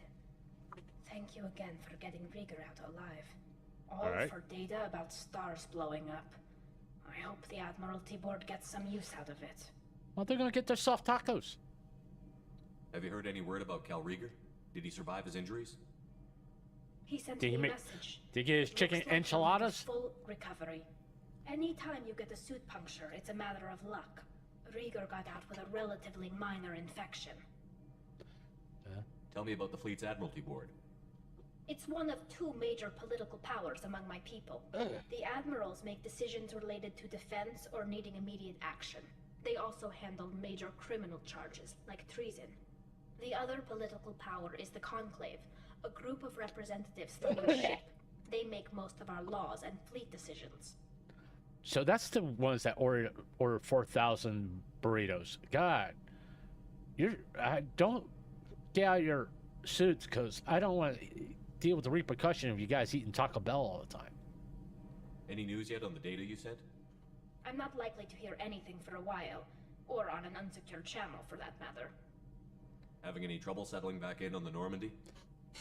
Thank you again for getting Rieger out alive. All right. for data about stars blowing up. I hope the Admiralty Board gets some use out of it. Well, they're gonna get their soft tacos. Have you heard any word about Cal Rieger? Did he survive his injuries? He sent Did me he a make? message. Did he get his Looks chicken like he'll need a enchiladas? full recovery. Anytime you get a suit puncture, it's a matter of luck. Rieger got out with a relatively minor infection. Tell me about the fleet's Admiralty Board. It's one of two major political powers among my people. The admirals make decisions related to defense or needing immediate action. They also handle major criminal charges, like treason. The other political power is the Conclave, a group of representatives from your ship. They make most of our laws and fleet decisions. So that's the ones that order 4,000 burritos. God, I don't get out of your suits because I don't want to deal with the repercussion of you guys eating Taco Bell all the time. Any news yet on the data you sent? I'm not likely to hear anything for a while, or on an unsecured channel for that matter. Having any trouble settling back in on the Normandy?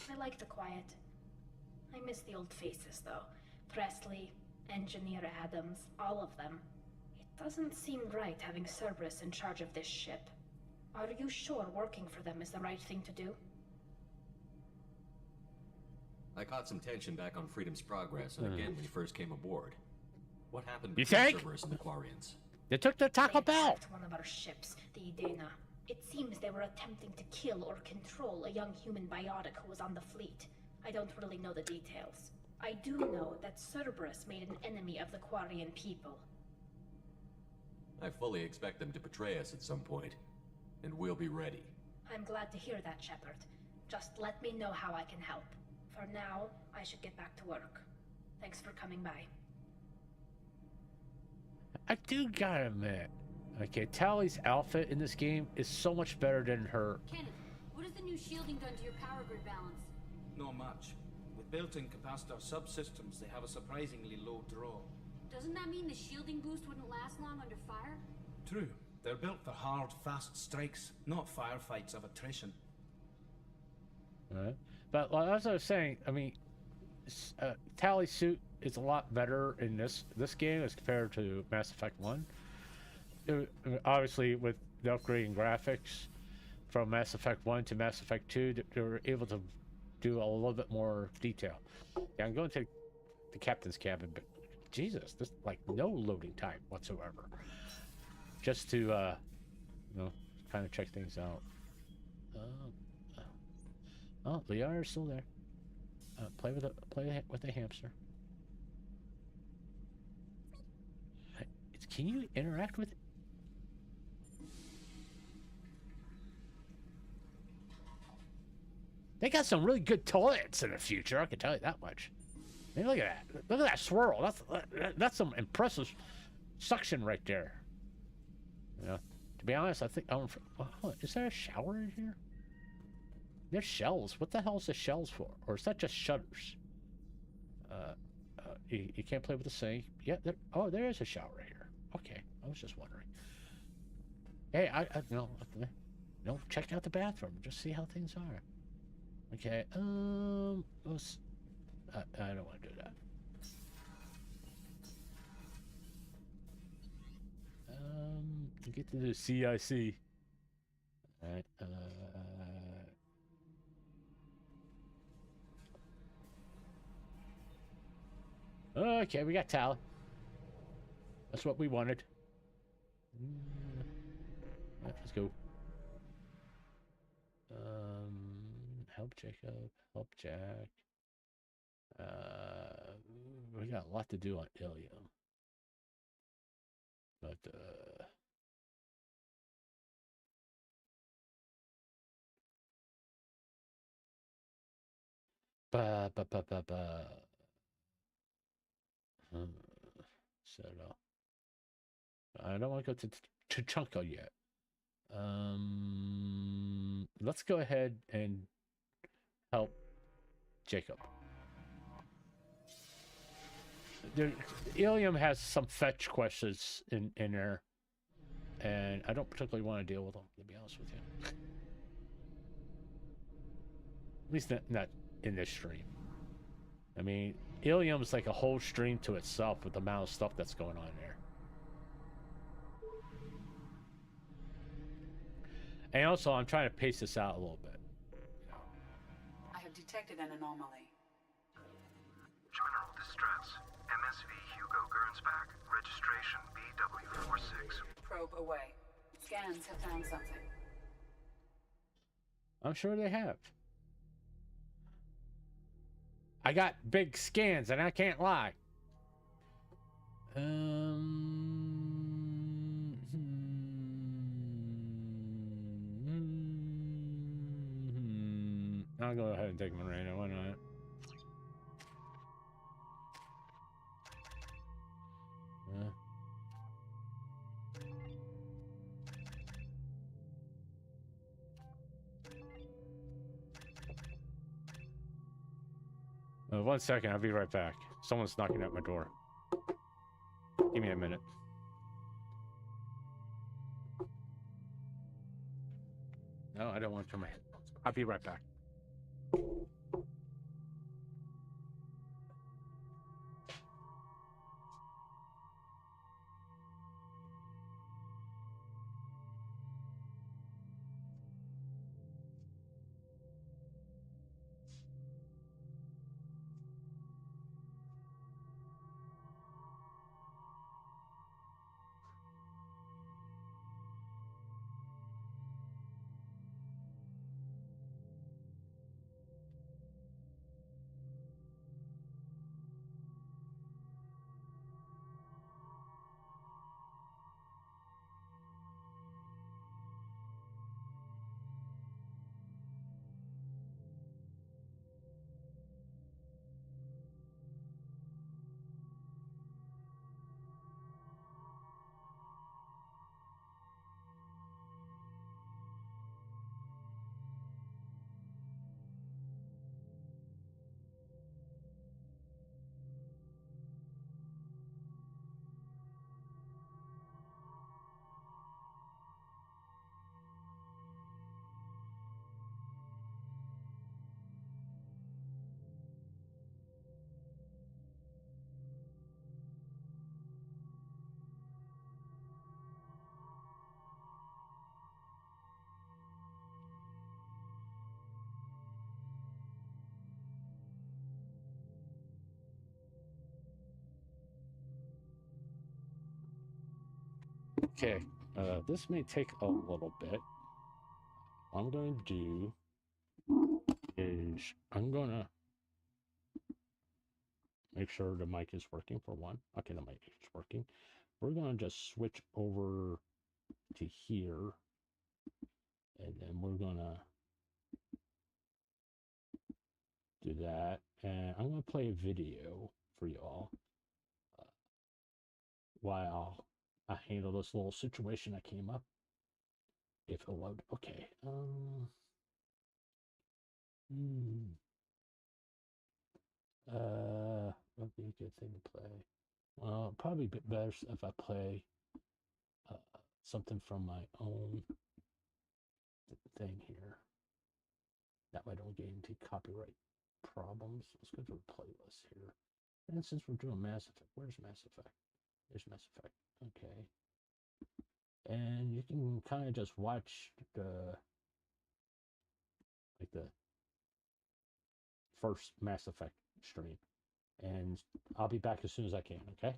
I like the quiet. I miss the old faces, though. Presley, Engineer Adams, all of them. It doesn't seem right having Cerberus in charge of this ship. Are you sure working for them is the right thing to do? I caught some tension back on Freedom's Progress, and again when you first came aboard. What happened You between think? Cerberus and the Quarians? They took the Taco They Bell. attacked one of our ships, the Idena. It seems they were attempting to kill or control a young human biotic who was on the fleet. I don't really know the details. I do know that Cerberus made an enemy of the Quarian people. I fully expect them to betray us at some point, and we'll be ready. I'm glad to hear that, Shepard. Just let me know how I can help. For now, I should get back to work. Thanks for coming by. I do gotta admit, okay, Tally's outfit in this game is so much better than her. Kenneth, what has the new shielding done to your power grid balance? Not much. With built-in capacitor subsystems, they have a surprisingly low draw. Doesn't that mean the shielding boost wouldn't last long under fire? True. They're built for hard, fast strikes, not firefights of attrition. Right. But as I was saying, I mean, Tally's suit is a lot better in this game as compared to Mass Effect 1. Obviously, with the upgrading graphics from Mass Effect 1 to Mass Effect 2, they were able to do a little bit more detail. Yeah, I'm going to the captain's cabin, but Jesus, there's like no loading time whatsoever. Just to, you know, kind of check things out. Oh, Liara is still there. Play with the hamster. Can you interact with it? They got some really good toilets in the future. I can tell you that much. I mean, look at that! Look at that swirl. That's some impressive suction right there. You know, to be honest, I think is there a shower in here? There's shells. What the hell is the shells for? Or is that just shutters? You can't play with the sink. Yeah. There is a shower here. Okay, I was just wondering. Hey, no, check out the bathroom. Just see how things are. Okay. Let's. I don't want to do that. You get to the CIC. All right. Okay, we got Tal. That's what we wanted. Right, let's go. Help Jacob. Help Jack. We got a lot to do on Ilium. But, so I don't want to go to Chunko yet. Let's go ahead and help Jacob. Ilium has some fetch quests in there, and I don't particularly want to deal with them, to be honest with you. At least not in this stream. I mean, Ilium is like a whole stream to itself with the amount of stuff that's going on there. And also, I'm trying to pace this out a little bit. I have detected an anomaly. Stress. MSV Hugo Gernsback. Registration BW46. Probe away. Scans have found something. I'm sure they have. I got big scans and I can't lie. I'll go ahead and take Moreno. Why not? One second, I'll be right back. Someone's knocking at my door. Give me a minute. No, I don't want to turn my head. I'll be right back. Okay, this may take a little bit. What I'm going to do is I'm going to make sure the mic is working for one. Okay, the mic is working. We're going to just switch over to here, and then we're going to do that. And I'm going to play a video for y'all while I handle this little situation that came up. If it'll load. Okay. What would be a good thing to play? Well, probably be better if I play something from my own thing here. That way I don't get into copyright problems. Let's go to the playlist here. And since we're doing Mass Effect, where's Mass Effect? There's Mass Effect. Okay. And you can kind of just watch the first Mass Effect stream. And I'll be back as soon as I can, okay?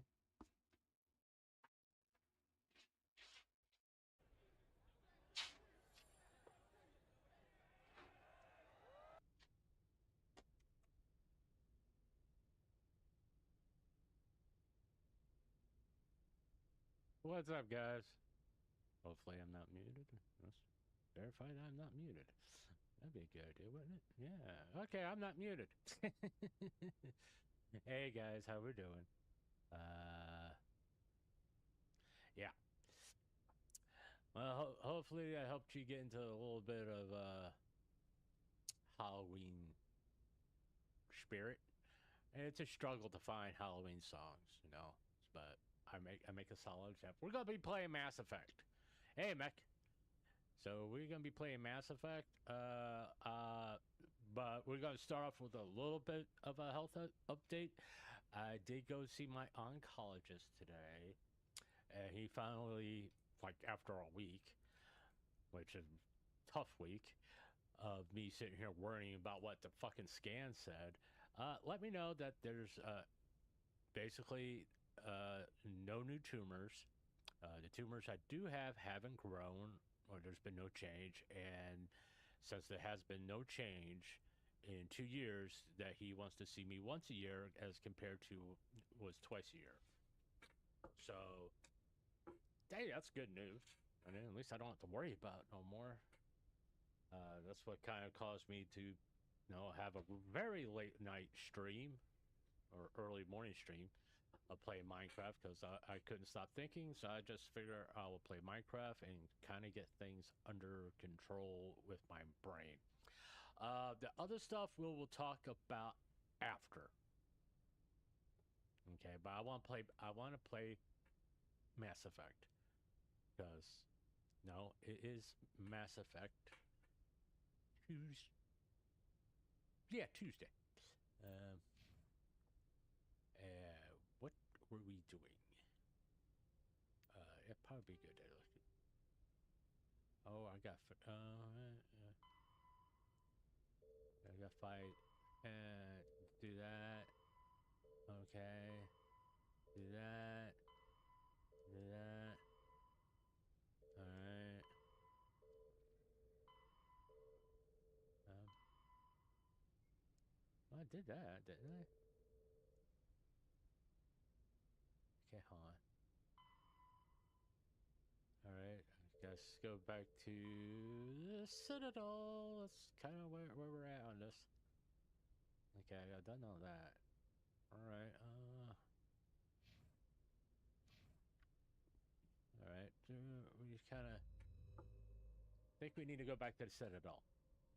What's up, guys? Hopefully I'm not muted. Let's verify that I'm not muted. That'd be a good idea, wouldn't it? Yeah. Okay, I'm not muted. Hey, guys, how we doing? Yeah. Well, hopefully I helped you get into a little bit of Halloween spirit. And it's a struggle to find Halloween songs, you know. But I make a solid attempt. We're gonna be playing Mass Effect. Hey, Mech. So we're gonna be playing Mass Effect. But we're gonna start off with a little bit of a health update. I did go see my oncologist today, and he finally, like after a week, which is a tough week of me sitting here worrying about what the fucking scan said, let me know that there's basically no new tumors. The tumors I do have haven't grown, or there's been no change. And since there has been no change in 2 years, that he wants to see me once a year as compared to was twice a year. So, hey, that's good news. I mean, at least I don't have to worry about it no more. That's what kind of caused me to, have a very late night stream or early morning stream of playing Minecraft, because I couldn't stop thinking. So I just figured I will play Minecraft and kind of get things under control with my brain. The other stuff we'll talk about after. Okay, but I want to play Mass Effect, because no, it is Mass Effect Tuesday. Yeah, Tuesday. What were we doing? It'd probably be good to look at. Oh, I got fight. Do that. Okay. Do that. Do that. All right. Well, I did that, didn't I? Okay, hold on. All right, I guess go back to the Citadel. That's kind of where we're at on this. Okay, I've done all that. All right. All right. We just kind of think we need to go back to the Citadel.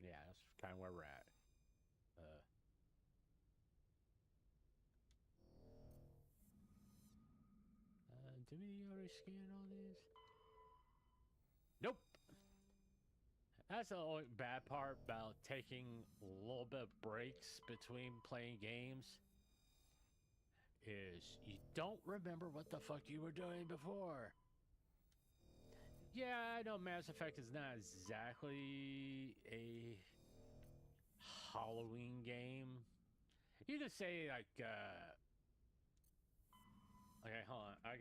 Yeah, that's kind of where we're at. Did we already scan all these? Nope. That's the only bad part about taking a little bit of breaks between playing games, is you don't remember what the fuck you were doing before. Yeah, I know Mass Effect is not exactly a Halloween game. You could say like, okay, hold on. I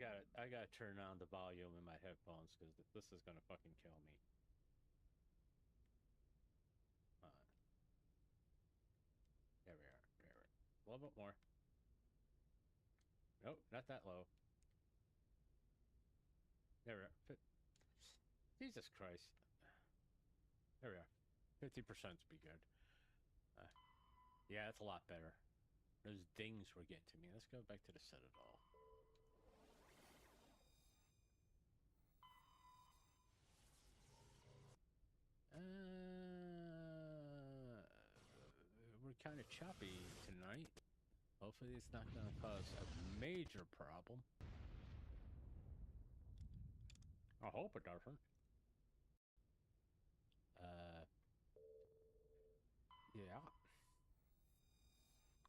gotta turn on the volume in my headphones, because this is gonna fucking kill me. There we are. There we are. A little bit more. Nope, not that low. There we are. Jesus Christ. There we are. 50% to be good. Yeah, that's a lot better. Those dings were getting to me. Let's go back to the Citadel. We're kind of choppy tonight. Hopefully it's not going to cause a major problem. I hope it doesn't. Yeah.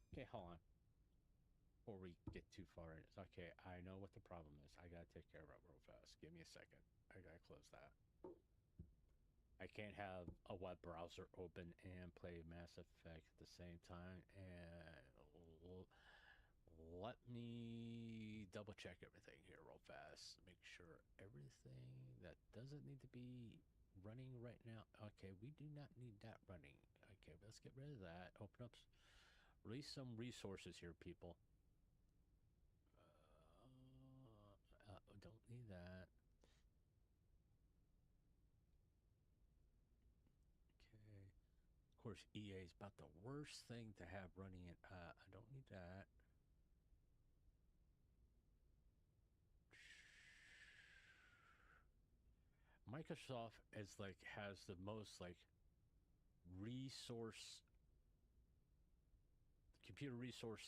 Okay, hold on. Before we get too far in, it's okay. I know what the problem is. I gotta take care of it real fast. Give me a second. I gotta close that. I can't have a web browser open and play Mass Effect at the same time. And let me double check everything here real fast. Make sure everything that doesn't need to be running right now. Okay, we do not need that running. Okay, let's get rid of that. Open up, release some resources here, people. Don't need that. Okay. Of course, EA is about the worst thing to have running it. I don't need that. Microsoft is like, has the most like resource, computer resource.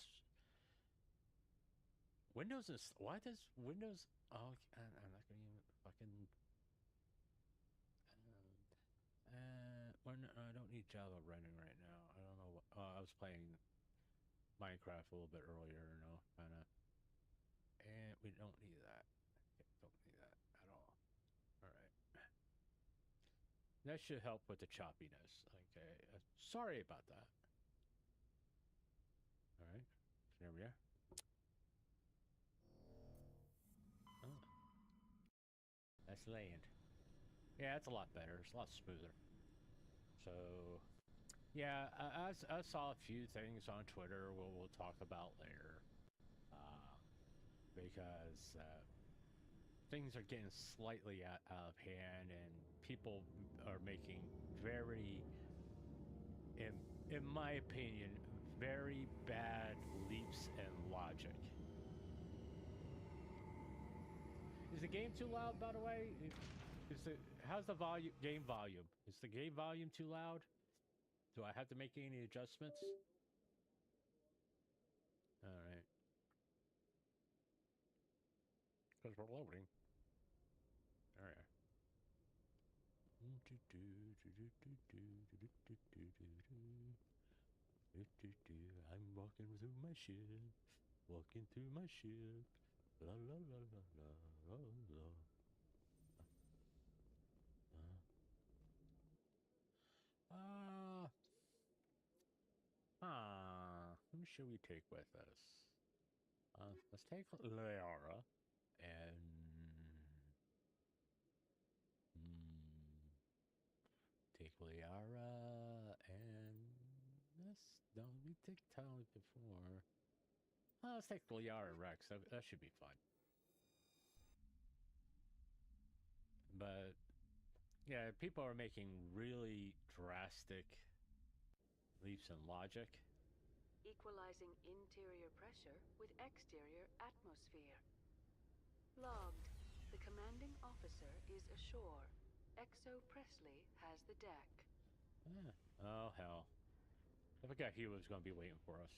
Windows is, why does Windows, oh, I'm not gonna even fucking, well, no, I don't need Java running right now. I don't know what, I was playing Minecraft a little bit earlier, you know, kind of, and we don't need that. Okay, don't need that at all. All right. That should help with the choppiness. Okay, sorry about that. All right, there we are. Let's land. Yeah, it's a lot better. It's a lot smoother. So, yeah, I saw a few things on Twitter we'll talk about later. Because things are getting slightly out of hand, and people are making very, in my opinion, very bad leaps in logic. Is the game too loud, by the way? How's the game volume? Is the game volume too loud? Do I have to make any adjustments? All right. Because we're loading. All right. I'm walking through my ship. Walking through my ship. La la la la la la la. Who should we take with us? Let's take Liara and take Liara and we take Tali before. Let's take Liara and Rex. That should be fun. But yeah, people are making really drastic leaps in logic. Equalizing interior pressure with exterior atmosphere. Logged. The commanding officer is ashore. Exo Presley has the deck. Oh, hell. I forgot he was going to be waiting for us.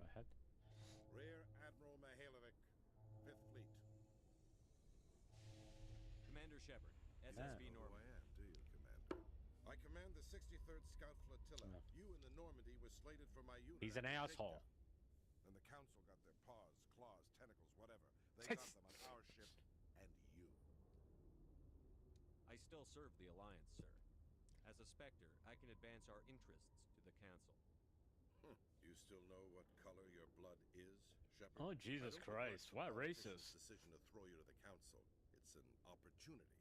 Go ahead. Rear Admiral Mihailovic, 5th Fleet. Commander Shepard, SSV Normandy. I am, do you, Commander? I command the 63rd Scout Flotilla. You and the Normandy were slated for my unit. He's an asshole. And the Council got their paws, claws, tentacles, whatever. They got them on our ship and you. I still serve the Alliance, sir. As a Spectre, I can advance our interests to the Council. You still know what color your blood is, Shepard? Oh, Jesus Christ. What racist? Decision to throw you to the Council. It's an opportunity.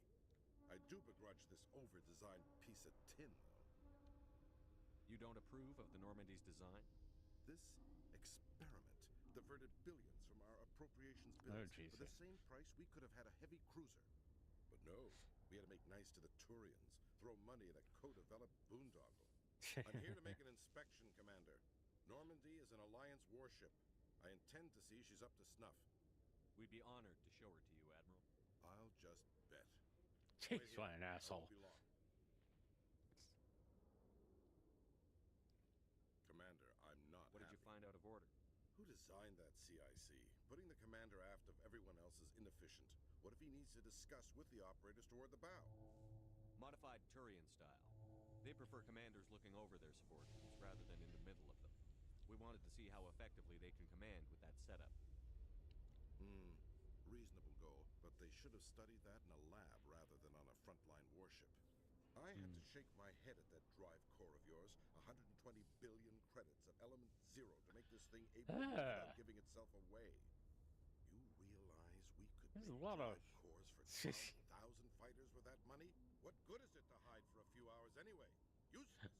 I do begrudge this over-designed piece of tin, though. You don't approve of the Normandy's design? This experiment diverted billions from our appropriations bills. For the same price, we could have had a heavy cruiser. But no, we had to make nice to the Turians, throw money at a co-developed boondoggle. I'm here to make an inspection, Commander. Normandy is an Alliance warship. I intend to see she's up to snuff. We'd be honored to show her to you, Admiral. I'll just bet. Jeez, what an asshole. Commander, I'm not What did you find out of order? Who designed that CIC? Putting the commander aft of everyone else is inefficient. What if he needs to discuss with the operators toward the bow? Modified Turian style. They prefer commanders looking over their subordinates rather than in the middle of them. We wanted to see how effectively they can command with that setup. Reasonable goal, but they should have studied that in a lab rather than on a frontline warship. I had to shake my head at that drive core of yours. 120 billion credits at element 0 to make this thing able to without giving itself away. You realize we could make drive cores for 12,000 fighters with that money? What good is it to hide for a few hours anyway? Useless.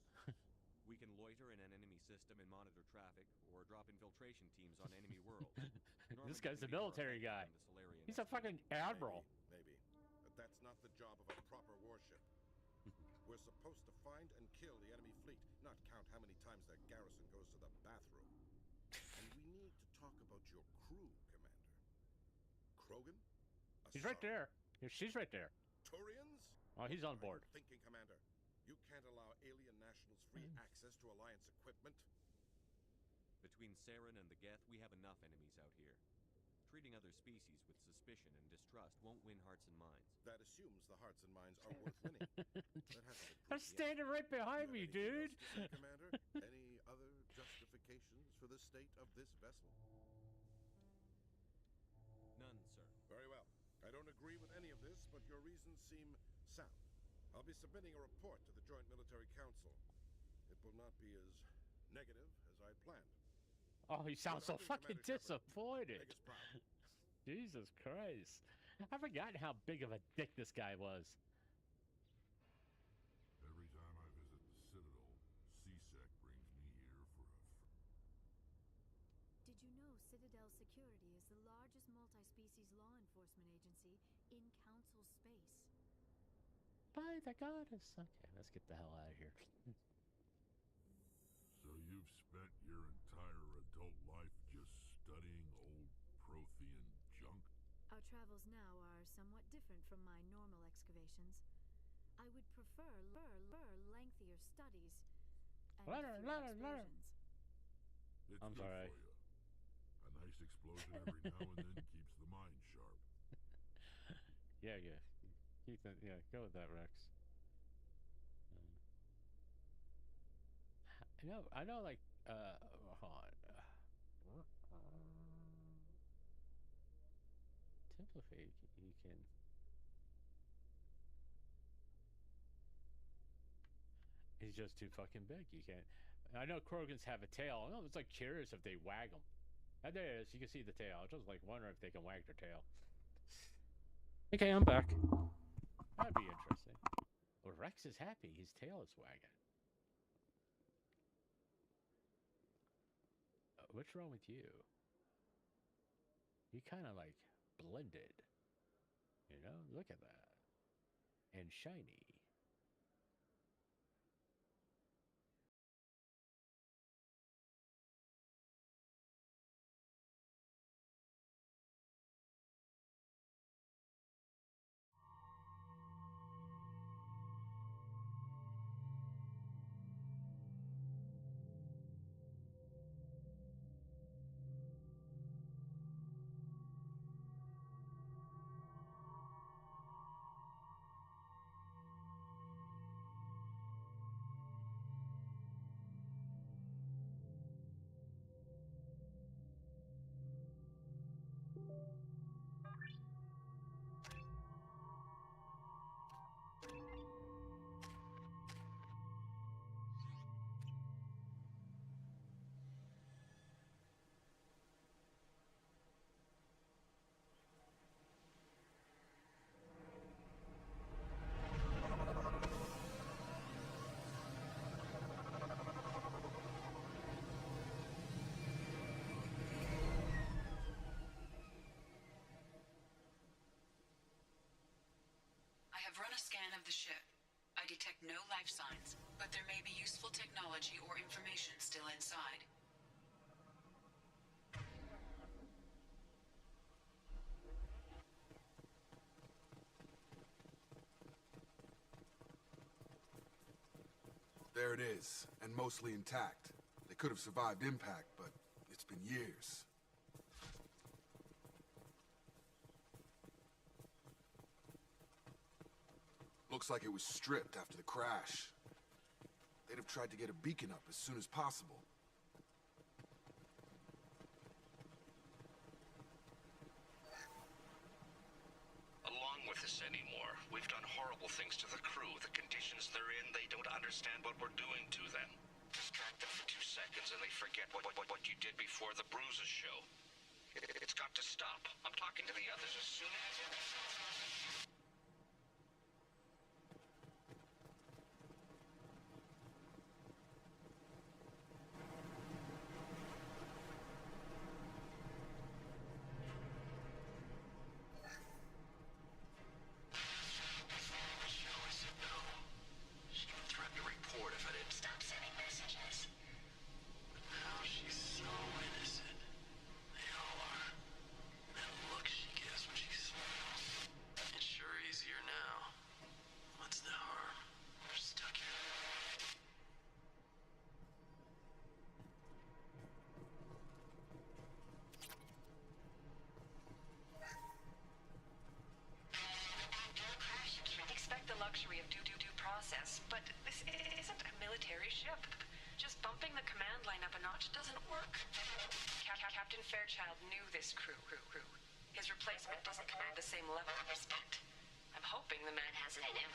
We can loiter in an enemy system and monitor traffic, or drop infiltration teams on enemy worlds. This guy's a military guy. He's a fucking admiral. Maybe. But that's not the job of a proper warship. We're supposed to find and kill the enemy fleet, not count how many times their garrison goes to the bathroom. And we need to talk about your crew, Commander. Krogan? He's right there. She's right there. Turians? Oh, he's on board. Thinking, Commander. You can't allow alien nationals free access to Alliance equipment. Between Saren and the Geth, we have enough enemies out here. Treating other species with suspicion and distrust won't win hearts and minds. That assumes the hearts and minds are worth winning. I'm standing right behind me, dude. Commander, any other justifications for the state of this vessel? None, sir. Very well. I don't agree with any of this, but your reasons seem sound. I'll be submitting a report to the Joint Military Council. It will not be as negative as I planned. Oh, he sounds so fucking disappointed. Jesus Christ. I forgot how big of a dick this guy was. Every time I visit the Citadel, CSEC brings me here for a... Did you know Citadel Security is the largest multi-species law enforcement agency in Council space? By the goddess. Okay, let's get the hell out of here. So you've spent your entire adult life just studying old Prothean junk? Our travels now are somewhat different from my normal excavations. I would prefer lengthier studies and fewer explosions. It's I'm good sorry. for you. A nice explosion every now and then keeps the mind sharp. Yeah. Keep that. Yeah, go with that, Rex. I know, like, hold on. Template, you can. He's just too fucking big. You can't. I know Krogans have a tail. I was like curious if they wag them. And there it is. You can see the tail. I was just like wondering if they can wag their tail. Okay, I'm back. That'd be interesting. Well, Rex is happy. His tail is wagging. What's wrong with you? You kind of like blended. You know? Look at that. And shiny. I have run a scan of the ship. I detect no life signs, but there may be useful technology or information still inside. There it is, and mostly intact. They could have survived impact, but it's been years. Looks like it was stripped after the crash. They'd have tried to get a beacon up as soon as possible. Along with this anymore. We've done horrible things to the crew. The conditions they're in, they don't understand what we're doing to them. Distract them for 2 seconds and they forget what you did before the bruises show. It's got to stop. I'm talking to the others as soon as... Luxury of due process, but this isn't a military ship. Just bumping the command line up a notch doesn't work. Captain Fairchild knew this crew. His replacement doesn't command the same level of respect. I'm hoping the man has it in him.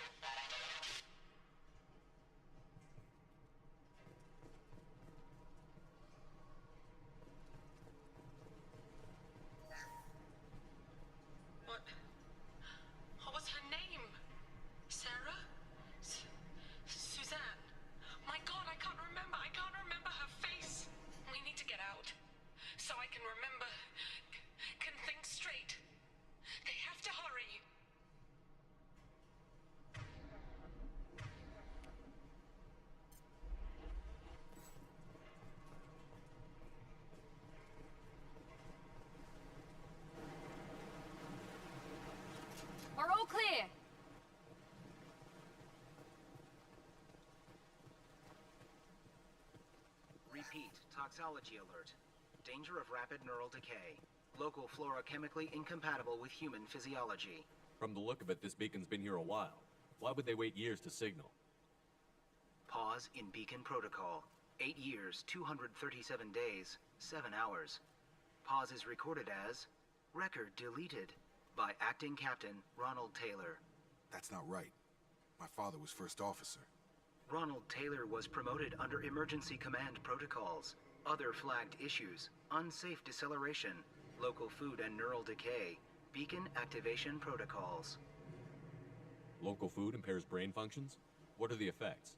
heat. Toxology alert. Danger of rapid neural decay. Local flora chemically incompatible with human physiology. From the look of it, this beacon's been here a while. Why would they wait years to signal? Pause in beacon protocol. 8 years, 237 days, 7 hours. Pause is recorded as record deleted by acting captain Ronald Taylor. That's not right. My father was first officer. Ronald Taylor was promoted under emergency command protocols. Other flagged issues: unsafe deceleration, local food and neural decay, beacon activation protocols. Local food impairs brain functions? What are the effects?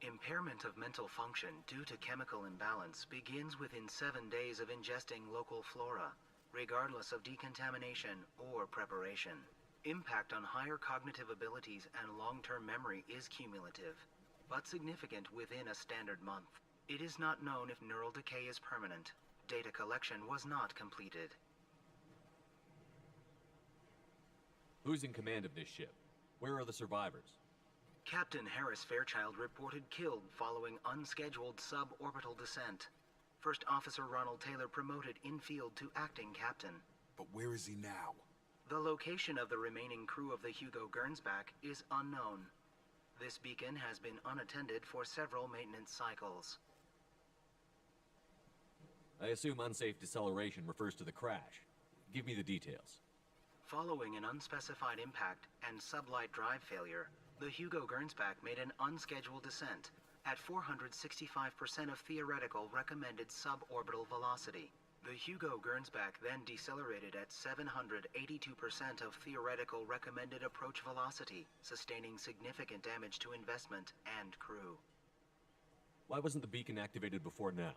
Impairment of mental function due to chemical imbalance begins within 7 days of ingesting local flora, regardless of decontamination or preparation. Impact on higher cognitive abilities and long-term memory is cumulative, but significant within a standard month. It is not known if neural decay is permanent. Data collection was not completed. Who's in command of this ship? Where are the survivors? Captain Harris Fairchild reported killed following unscheduled suborbital descent. First Officer Ronald Taylor promoted in-field to acting captain. But where is he now? The location of the remaining crew of the Hugo Gernsback is unknown. This beacon has been unattended for several maintenance cycles. I assume unsafe deceleration refers to the crash. Give me the details. Following an unspecified impact and sublight drive failure, the Hugo Gernsback made an unscheduled descent at 465% of theoretical recommended suborbital velocity. The Hugo Gernsback then decelerated at 782% of theoretical recommended approach velocity, sustaining significant damage to investment and crew. Why wasn't the beacon activated before now?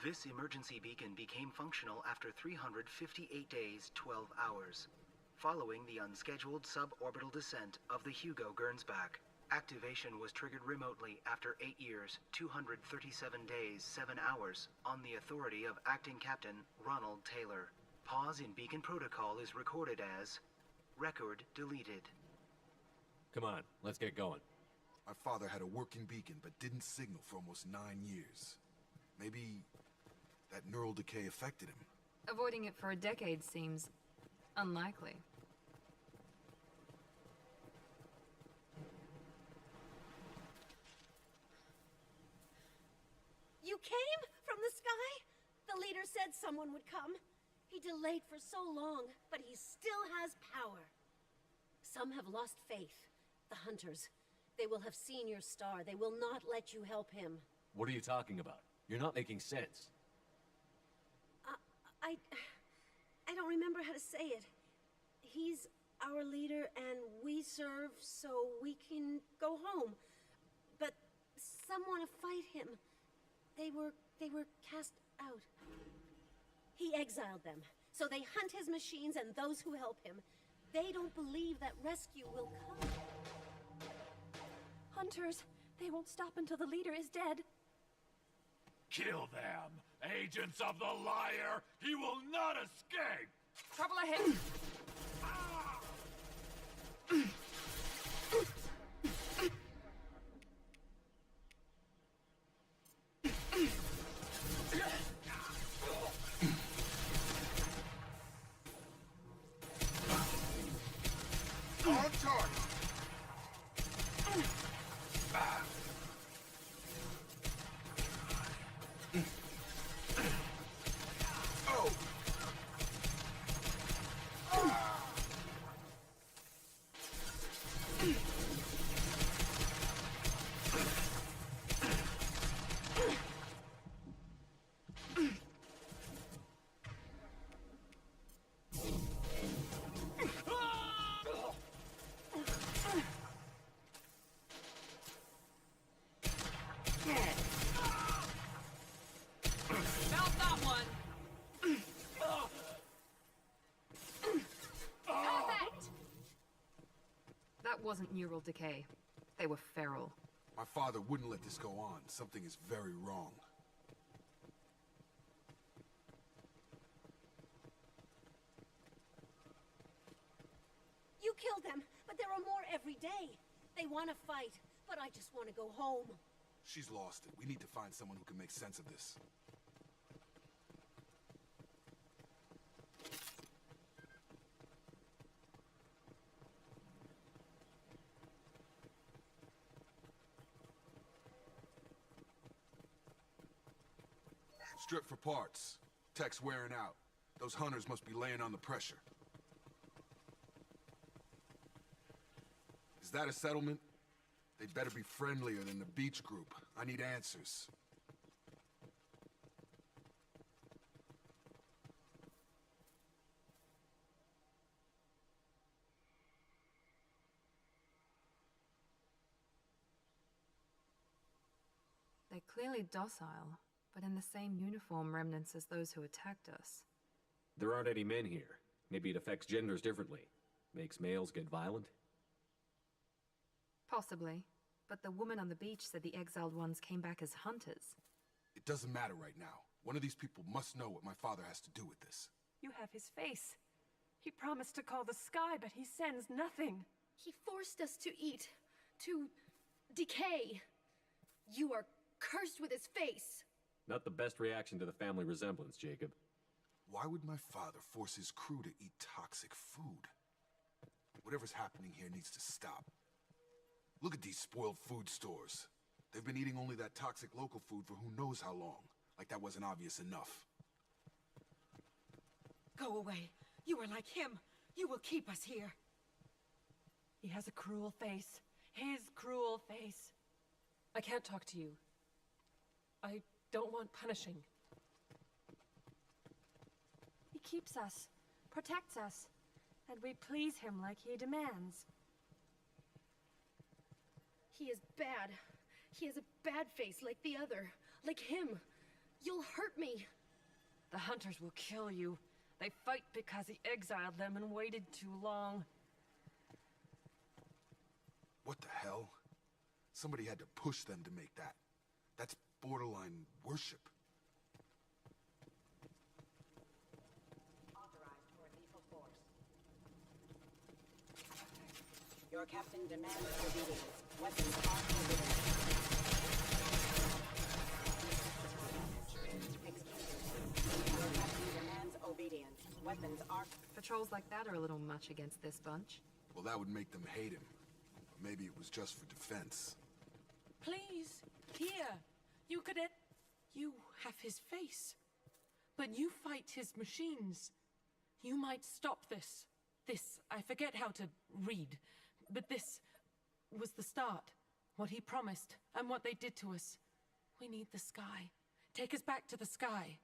This emergency beacon became functional after 358 days, 12 hours. Following the unscheduled suborbital descent of the Hugo Gernsback, activation was triggered remotely after 8 years, 237 days, 7 hours, on the authority of Acting Captain Ronald Taylor. Pause in beacon protocol is recorded as record deleted. Come on, let's get going. My father had a working beacon but didn't signal for almost 9 years. Maybe that neural decay affected him. Avoiding it for a decade seems unlikely. You came? From the sky? The leader said someone would come. He delayed for so long, but he still has power. Some have lost faith. The hunters. They will have seen your star. They will not let you help him. What are you talking about? You're not making sense. I don't remember how to say it. He's our leader and we serve so we can go home. But some want to fight him. They were cast out. He exiled them, so they hunt his machines and those who help him. They don't believe that rescue will come. Hunters, they won't stop until the leader is dead. Kill them! Agents of the liar! He will not escape! Trouble ahead! On target! That wasn't neural decay. They were feral. My father wouldn't let this go on. Something is very wrong. You killed them, but there are more every day. They want to fight, but I just want to go home. She's lost it. We need to find someone who can make sense of this. Strip for parts. Tech's wearing out. Those hunters must be laying on the pressure. Is that a settlement? They'd better be friendlier than the beach group. I need answers. They're clearly docile, but in the same uniform remnants as those who attacked us. There aren't any men here. Maybe it affects genders differently. Makes males get violent? Possibly. But the woman on the beach said the exiled ones came back as hunters. It doesn't matter right now. One of these people must know what my father has to do with this. You have his face. He promised to call the sky, but he sends nothing. He forced us to eat, to decay. You are cursed with his face. Not the best reaction to the family resemblance, Jacob. Why would my father force his crew to eat toxic food? Whatever's happening here needs to stop. Look at these spoiled food stores. They've been eating only that toxic local food for who knows how long. Like that wasn't obvious enough. Go away. You are like him. You will keep us here. He has a cruel face. His cruel face. I can't talk to you. I don't want punishing. He keeps us, protects us, and we please him like he demands. He is bad. He has a bad face like the other. Like him. You'll hurt me. The hunters will kill you. They fight because he exiled them and waited too long. What the hell? Somebody had to push them to make that. That's borderline worship. Authorized for lethal force. Your captain demands obedience. Weapons are forbidden. Your captain demands obedience. Weapons are... Patrols like that are a little much against this bunch. Well, that would make them hate him. Or maybe it was just for defense. Please, here. You cadet. You have his face. But you fight his machines. You might stop this. This, I forget how to read. But this was the start. What he promised, and what they did to us. We need the sky. Take us back to the sky.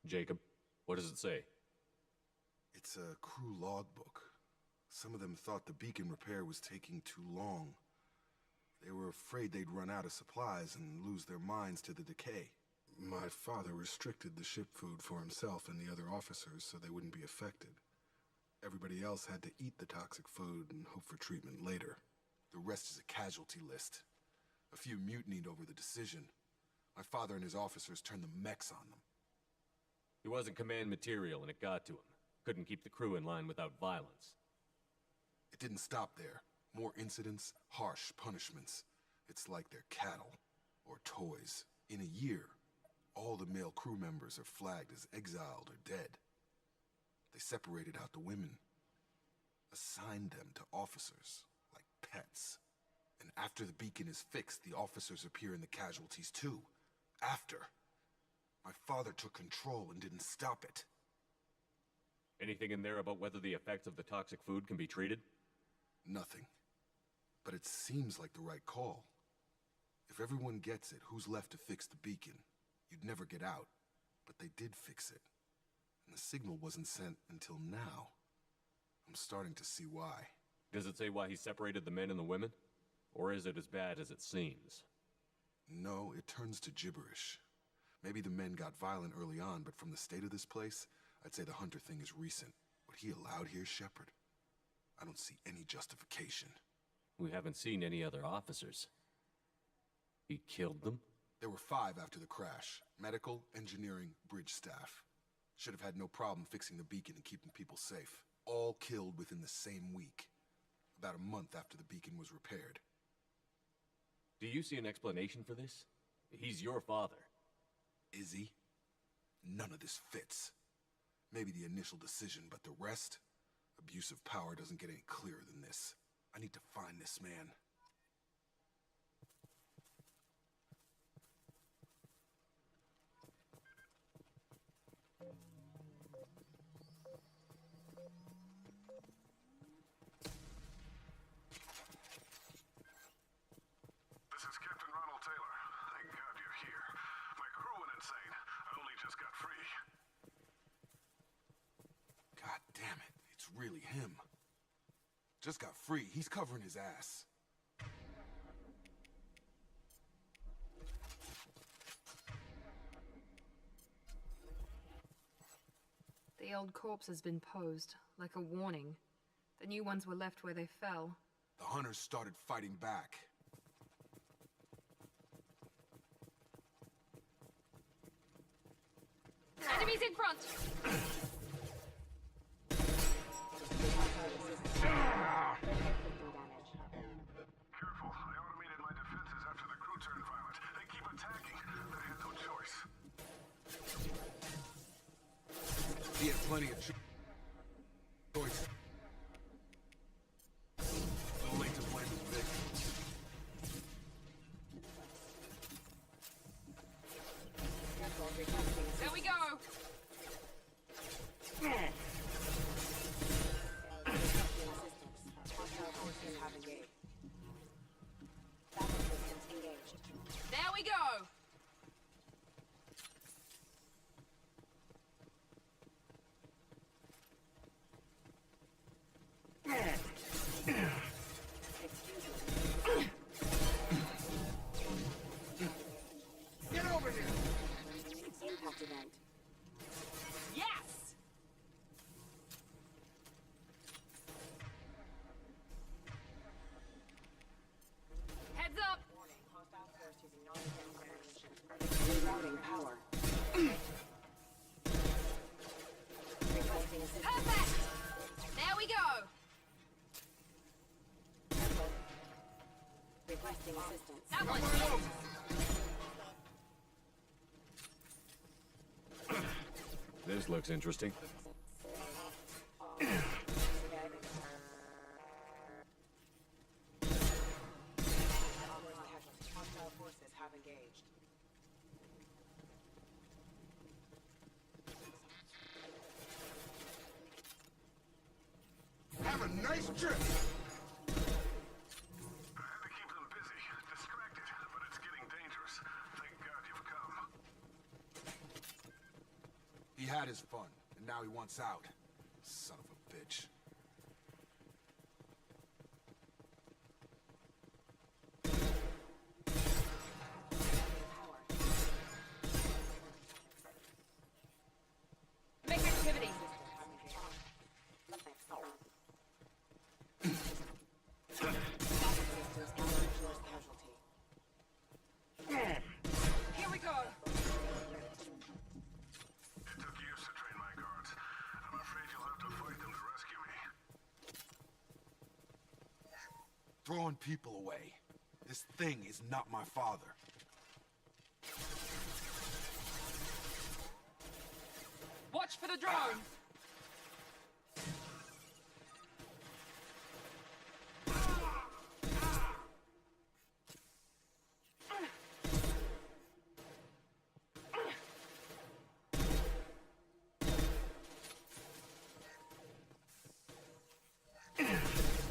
Jacob, what does it say? It's a crew logbook. Some of them thought the beacon repair was taking too long. They were afraid they'd run out of supplies and lose their minds to the decay. My father restricted the ship food for himself and the other officers so they wouldn't be affected. Everybody else had to eat the toxic food and hope for treatment later. The rest is a casualty list. A few mutinied over the decision. My father and his officers turned the mechs on them. He wasn't command material and it got to him. Couldn't keep the crew in line without violence. It didn't stop there. More incidents, harsh punishments. It's like they're cattle or toys. In a year, all the male crew members are flagged as exiled or dead. They separated out the women, assigned them to officers, like pets. And after the beacon is fixed, the officers appear in the casualties too. After. My father took control and didn't stop it. Anything in there about whether the effects of the toxic food can be treated? Nothing. But it seems like the right call. If everyone gets it, who's left to fix the beacon? You'd never get out. But they did fix it. And the signal wasn't sent until now. I'm starting to see why. Does it say why he separated the men and the women? Or is it as bad as it seems? No, it turns to gibberish. Maybe the men got violent early on, but from the state of this place, I'd say the hunter thing is recent. What he allowed here, Shepard? I don't see any justification. We haven't seen any other officers. He killed them? There were 5 after the crash. Medical, engineering, bridge staff. Should have had no problem fixing the beacon and keeping people safe. All killed within the same week. About a month after the beacon was repaired. Do you see an explanation for this? He's your father. Is he? None of this fits. Maybe the initial decision, but the rest? Abuse of power doesn't get any clearer than this. I need to find this man. This is Captain Ronald Taylor. Thank God you're here. My crew went insane. I only just got free. God damn it, it's really him. Just got free. He's covering his ass. The old corpse has been posed, like a warning. The new ones were left where they fell. The hunters started fighting back. Enemies in front! Careful. I automated my defenses after the crew turned violent. They keep attacking. I had no choice. He had plenty of choice. Too late to blame the victims. There we go! There we go! Get over here! Impact event. Yes! Heads up! Warning, hostile force using non-defensive ammunition. Rerouting power. Requesting assistance. Perfect! There we go! Requesting assistance. That one's This looks interesting. Hostile forces have engaged. Have a nice trip! I had to keep them busy, distracted, but it's getting dangerous. Thank God you've come. He had his fun, and now he wants out. Son of a bitch. Make activity! Here we go! It took years to train my guards. I'm afraid you'll have to fight them to rescue me. Throwing people away. This thing is not my father. Watch for the drone!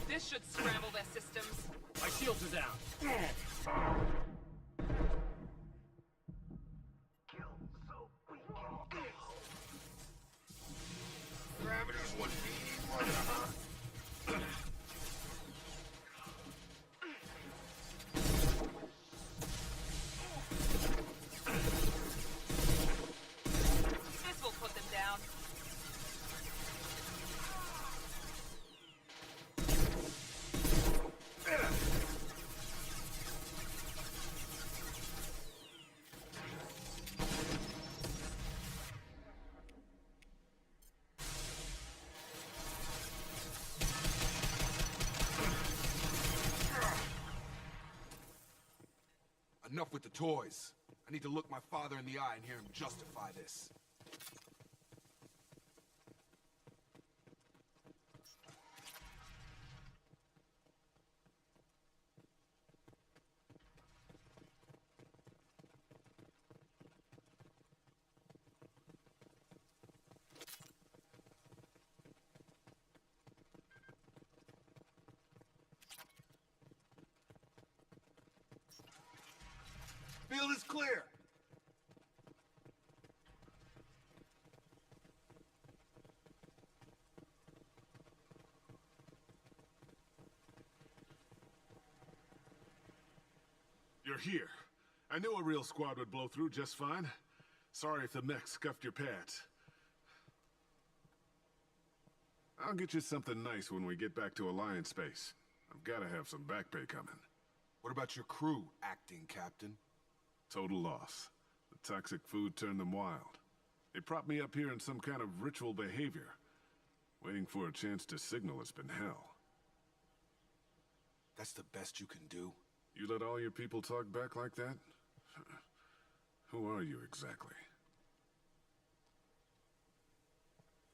This should scramble their systems. My shields are down. Gravity's 181. This will put them down. Enough with the toys. I need to look my father in the eye and hear him justify this. Field is clear. You're here. I knew a real squad would blow through just fine. Sorry if the mech scuffed your pads. I'll get you something nice when we get back to Alliance space. I've gotta have some back pay coming. What about your crew, acting captain? Total loss. The toxic food turned them wild. They propped me up here in some kind of ritual behavior. Waiting for a chance to signal has been hell. That's the best you can do? You let all your people talk back like that? Who are you exactly?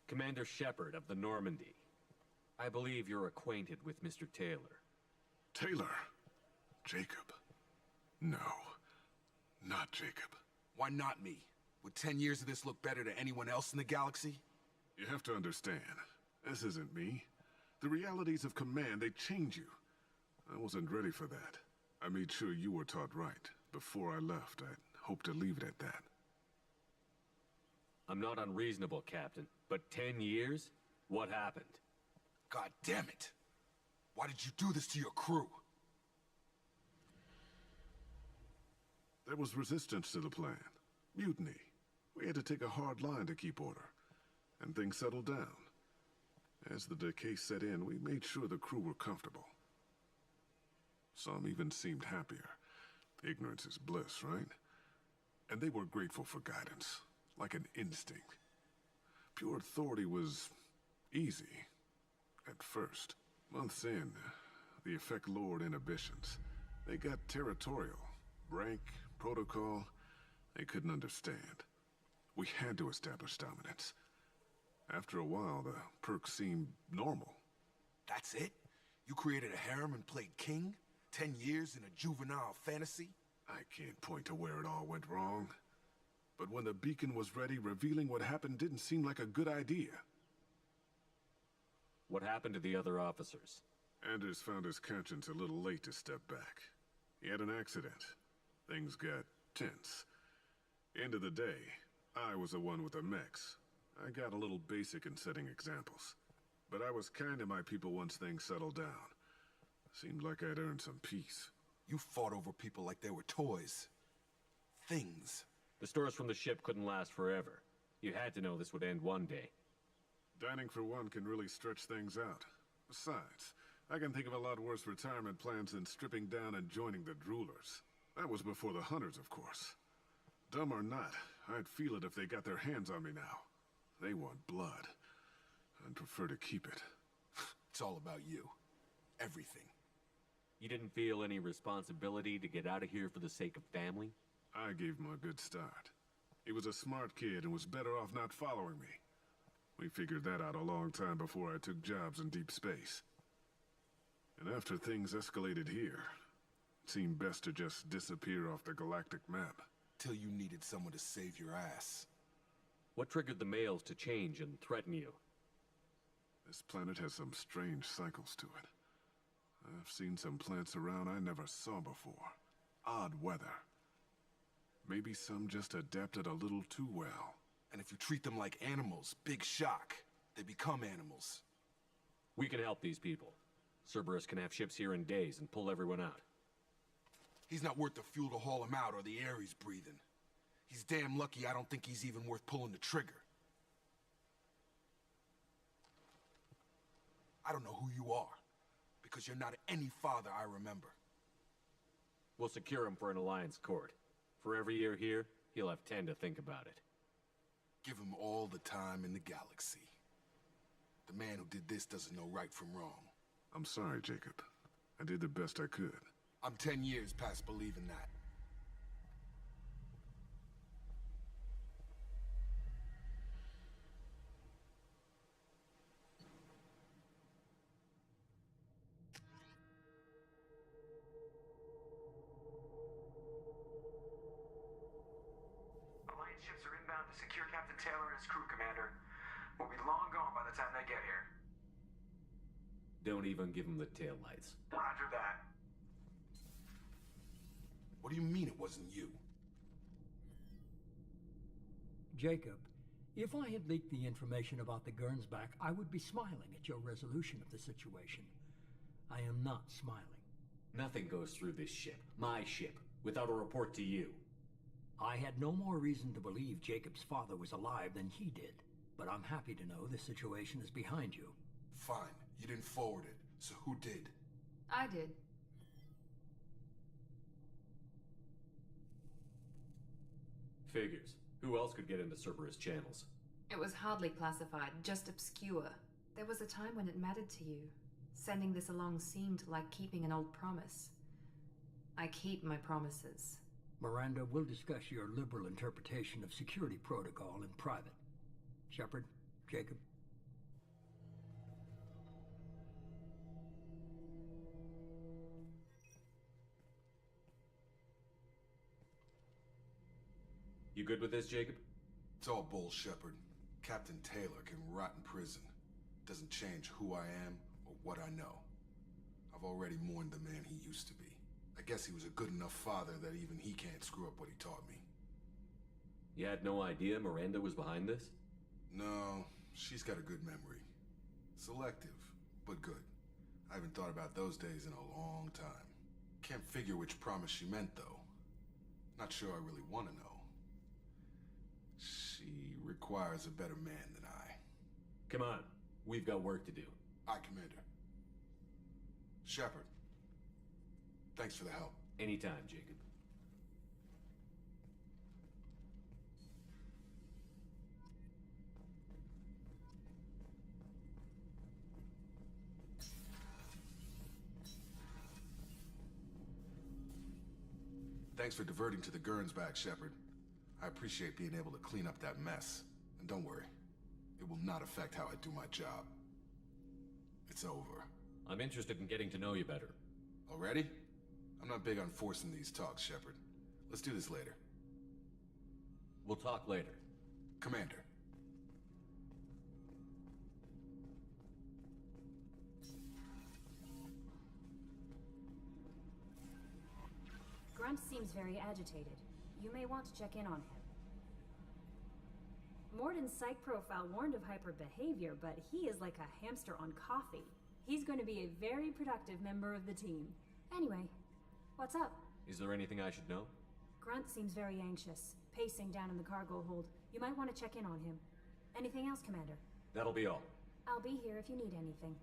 Commander Shepard of the Normandy. I believe you're acquainted with Mr. Taylor. Taylor? Jacob? No. Not Jacob. Why not me? Would 10 years of this look better to anyone else in the galaxy? You have to understand, this isn't me. The realities of command, they change you. I wasn't ready for that. I made sure you were taught right. Before I left, I hoped to leave it at that. I'm not unreasonable, Captain, but 10 years? What happened? God damn it! Why did you do this to your crew? There was resistance to the plan. Mutiny. We had to take a hard line to keep order. And things settled down. As the decay set in, we made sure the crew were comfortable. Some even seemed happier. Ignorance is bliss, right? And they were grateful for guidance, like an instinct. Pure authority was easy, at first. Months in, the effect lowered inhibitions. They got territorial. Rank, protocol, they couldn't understand. We had to establish dominance. After a while, the perks seemed normal. That's it? You created a harem and played king? 10 years in a juvenile fantasy? I can't point to where it all went wrong. But when the beacon was ready, revealing what happened didn't seem like a good idea. What happened to the other officers? Anders found his conscience a little late to step back. He had an accident. Things got tense. End of the day, I was the one with the mechs. I got a little basic in setting examples. But I was kind to my people once things settled down. Seemed like I'd earned some peace. You fought over people like they were toys. Things. The stores from the ship couldn't last forever. You had to know this would end one day. Dining for one can really stretch things out. Besides, I can think of a lot worse retirement plans than stripping down and joining the droolers. That was before the hunters, of course. Dumb or not, I'd feel it if they got their hands on me now. They want blood. I'd prefer to keep it. It's all about you. Everything. You didn't feel any responsibility to get out of here for the sake of family? I gave him a good start. He was a smart kid and was better off not following me. We figured that out a long time before I took jobs in deep space. And after things escalated here, it seemed best to just disappear off the galactic map. Till you needed someone to save your ass. What triggered the males to change and threaten you? This planet has some strange cycles to it. I've seen some plants around I never saw before. Odd weather. Maybe some just adapted a little too well. And if you treat them like animals, big shock. They become animals. We can help these people. Cerberus can have ships here in days and pull everyone out. He's not worth the fuel to haul him out or the air he's breathing. He's damn lucky I don't think he's even worth pulling the trigger. I don't know who you are, because you're not any father I remember. We'll secure him for an Alliance court. For every year here, he'll have 10 to think about it. Give him all the time in the galaxy. The man who did this doesn't know right from wrong. I'm sorry, Jacob. I did the best I could. I'm 10 years past believing that. ships are inbound to secure Captain Taylor and his crew, Commander. We'll be long gone by the time they get here. Don't even give him the taillights. Roger that. What do you mean it wasn't you? Jacob, if I had leaked the information about the Gernsback, I would be smiling at your resolution of the situation. I am not smiling. Nothing goes through this ship, my ship, without a report to you. I had no more reason to believe Jacob's father was alive than he did, but I'm happy to know the situation is behind you. Fine, you didn't forward it, so who did? I did. Figures. Who else could get into Cerberus channels? It was hardly classified, just obscure. There was a time when it mattered to you. Sending this along seemed like keeping an old promise. I keep my promises. Miranda, we'll discuss your liberal interpretation of security protocol in private. Shepard, Jacob. You good with this, Jacob? It's all bull, Shepard. Captain Taylor can rot in prison. Doesn't change who I am or what I know. I've already mourned the man he used to be. I guess he was a good enough father that even he can't screw up what he taught me. You had no idea Miranda was behind this? No, she's got a good memory. Selective, but good. I haven't thought about those days in a long time. Can't figure which promise she meant, though. Not sure I really want to know. She requires a better man than I. Come on, we've got work to do. Aye, Commander. Shepard, thanks for the help. Anytime, Jacob. Thanks for diverting to the Gernsback, Shepard. I appreciate being able to clean up that mess. And don't worry, it will not affect how I do my job. It's over. I'm interested in getting to know you better. Already? I'm not big on forcing these talks, Shepard. Let's do this later. We'll talk later. Commander. Grunt seems very agitated. You may want to check in on him. Morden's psych profile warned of hyper behavior, but he is like a hamster on coffee. He's going to be a very productive member of the team. Anyway, what's up? Is there anything I should know? Grunt seems very anxious, pacing down in the cargo hold. You might want to check in on him. Anything else, Commander? That'll be all. I'll be here if you need anything.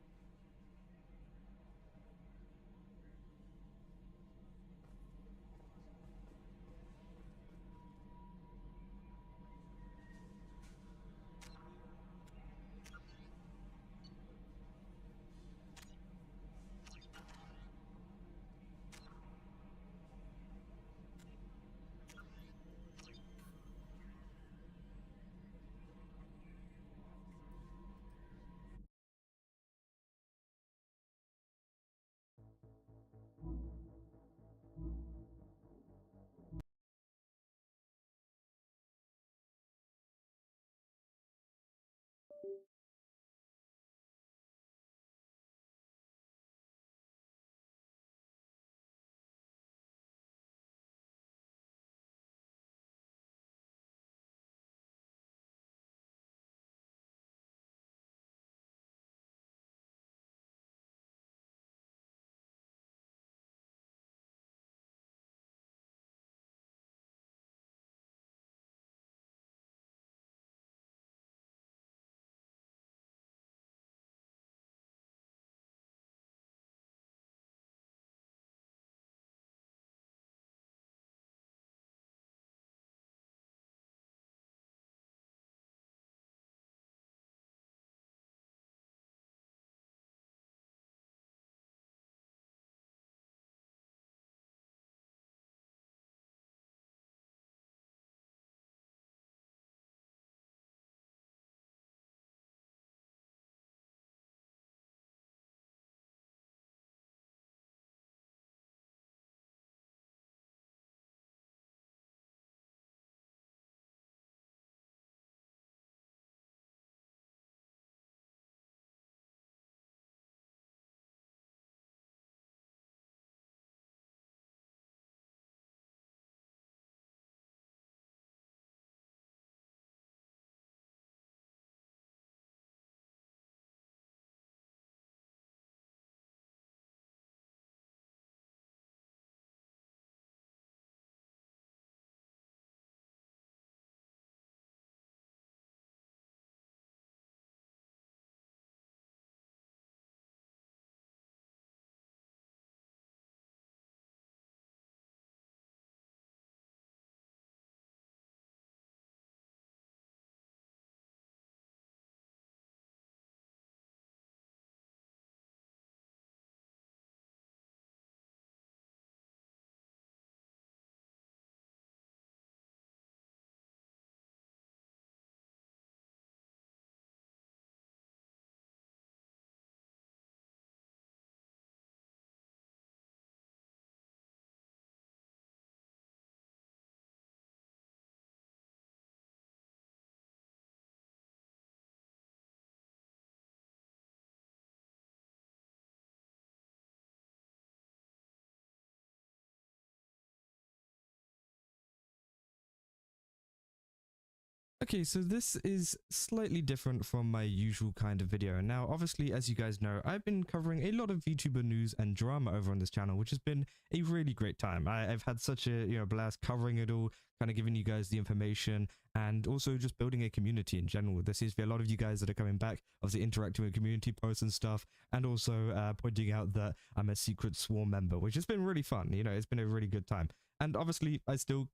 Okay, so this is slightly different from my usual kind of video. Now, obviously, as you guys know, I've been covering a lot of VTuber news and drama over on this channel, which has been a really great time. I've had such a blast covering it all, kind of giving you guys the information, and also just building a community in general. There seems to be a lot of you guys that are coming back, obviously interacting with community posts and stuff, and also pointing out that I'm a secret swarm member, which has been really fun. It's been a really good time. And obviously, I still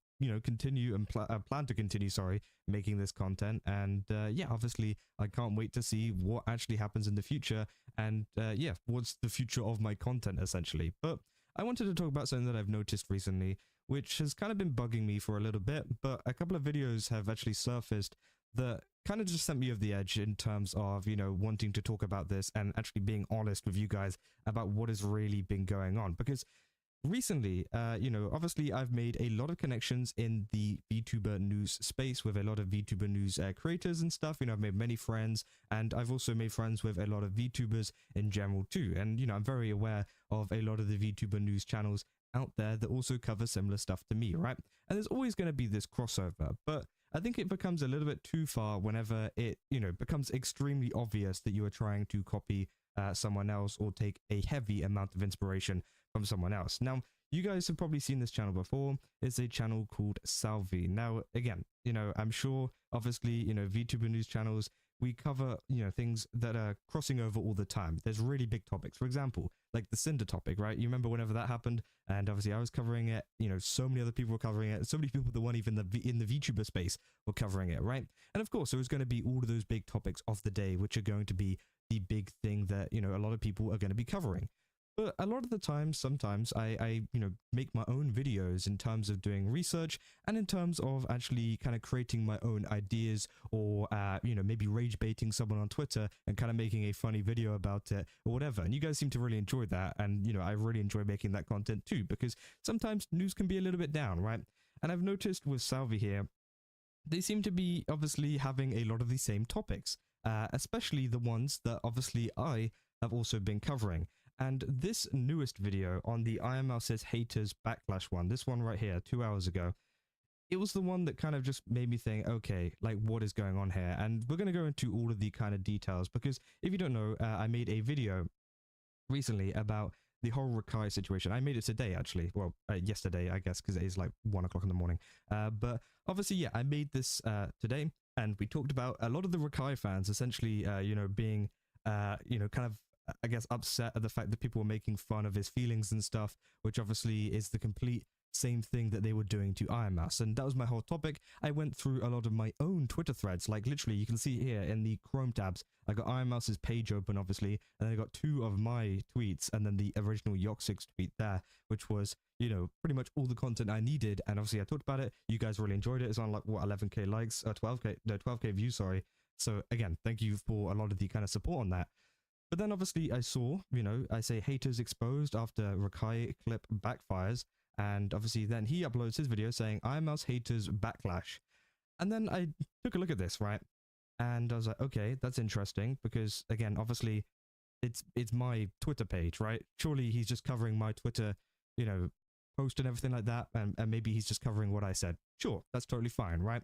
continue and plan to continue, making this content. And yeah, obviously, I can't wait to see what actually happens in the future. And yeah, what's the future of my content, essentially. But I wanted to talk about something that I've noticed recently, which has kind of been bugging me for a little bit, but a couple of videos have actually surfaced that kind of just sent me over the edge in terms of, wanting to talk about this and actually being honest with you guys about what has really been going on. Because recently, obviously I've made a lot of connections in the VTuber news space with a lot of VTuber news creators and stuff. I've made many friends, and I've also made friends with a lot of VTubers in general too. And, I'm very aware of a lot of the VTuber news channels out there that also cover similar stuff to me, right? And there's always going to be this crossover, but I think it becomes a little bit too far whenever it, becomes extremely obvious that you are trying to copy someone else or take a heavy amount of inspiration from someone else. Now, you guys have probably seen this channel before. It's a channel called Salvi. Now, again, I'm sure, obviously, VTuber news channels, we cover, things that are crossing over all the time. There's really big topics. For example, like the Cinder topic, right? You remember whenever that happened? And obviously I was covering it, so many other people were covering it. So many people that weren't even in the VTuber space were covering it, right? And of course, there was going to be all of those big topics of the day, which are going to be the big thing that, a lot of people are going to be covering. But a lot of the time, sometimes I make my own videos in terms of doing research and in terms of actually kind of creating my own ideas, or, maybe rage baiting someone on Twitter and kind of making a funny video about it or whatever. And you guys seem to really enjoy that. And, I really enjoy making that content too, because sometimes news can be a little bit down, right? And I've noticed with Salvi here, they seem to be obviously having a lot of the same topics, especially the ones that obviously I have also been covering. And this newest video on the IML Says Haters Backlash one, this one right here, 2 hours ago, it was the one that kind of just made me think, okay, like what is going on here? And we're going to go into all of the kind of details, because if you don't know, I made a video recently about the whole Rakai situation. I made it today, actually. Well, yesterday, I guess, because it is like 1 o'clock in the morning. But obviously, yeah, I made this today, and we talked about a lot of the Rakai fans essentially, being, kind of, I guess, upset at the fact that people were making fun of his feelings and stuff, which obviously is the complete same thing that they were doing to IMAS. And that was my whole topic. I went through a lot of my own Twitter threads, like literally you can see here in the Chrome tabs, I got IMAS's page open, obviously, and then I got 2 of my tweets and then the original Yoxix tweet there, which was, pretty much all the content I needed. And obviously I talked about it. You guys really enjoyed it. It's on like, what, 11k likes, 12k views, sorry. So again, thank you for a lot of the kind of support on that. But then obviously I saw, I say haters exposed after Rakai clip backfires. And obviously then he uploads his video saying IML's haters backlash. And then I took a look at this, right? And I was like, okay, that's interesting, because again, obviously it's my Twitter page, right? Surely he's just covering my Twitter, post and everything like that. And maybe he's just covering what I said. Sure, that's totally fine, right?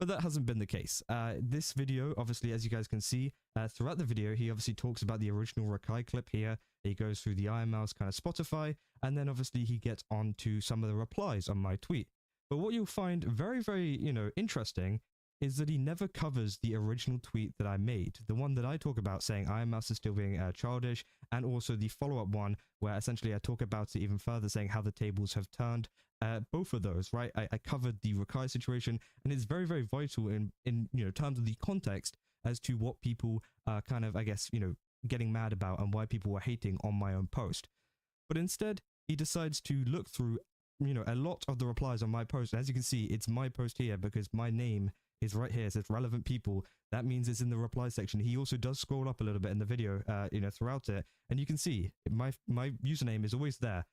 But that hasn't been the case. This video, obviously, as you guys can see, throughout the video, he obviously talks about the original Rakai clip here. He goes through the IML's kind of Spotify, and then obviously he gets on to some of the replies on my tweet. But what you'll find very, very, interesting is that he never covers the original tweet that I made. The one that I talk about saying IML is still being childish, and also the follow-up one where essentially I talk about it even further, saying how the tables have turned. Both of those, right? I covered the Rakai situation, and it's very, very vital in terms of the context as to what people are kind of, I guess, getting mad about and why people were hating on my own post. But instead, he decides to look through, a lot of the replies on my post. And as you can see, it's my post here because my name is right here. It says relevant people. That means it's in the reply section. He also does scroll up a little bit in the video, throughout it. And you can see my username is always there.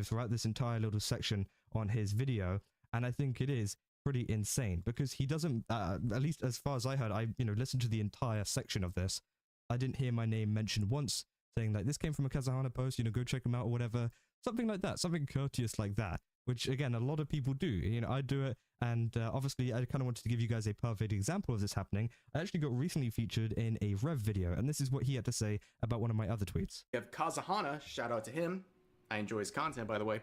Throughout this entire little section on his video. And I think it is pretty insane because he doesn't, at least as far as I heard, I, listened to the entire section of this. I didn't hear my name mentioned once, saying like, this came from a Kazahana post, go check him out or whatever. Something like that, something courteous like that. which again, a lot of people do. You know, I do it, and obviously I kind of wanted to give you guys a perfect example of this happening. I actually got recently featured in a Rev video, and this is what he had to say about one of my other tweets. We have Kazahana, shout out to him. I enjoy his content, by the way.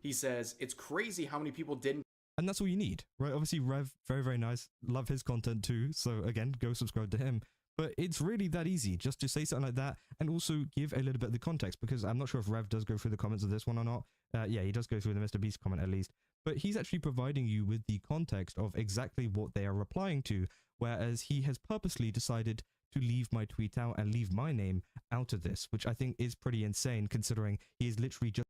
He says, it's crazy how many people didn't. And that's all you need, right? Obviously, Rev, very, very nice. Love his content too. So again, go subscribe to him. But it's really that easy just to say something like that and also give a little bit of the context, because I'm not sure if Rev does go through the comments of this one or not. Yeah, he does go through the Mr. Beast comment at least. But he's actually providing you with the context of exactly what they are replying to, whereas he has purposely decided to leave my tweet out and leave my name out of this, which I think is pretty insane considering he is literally just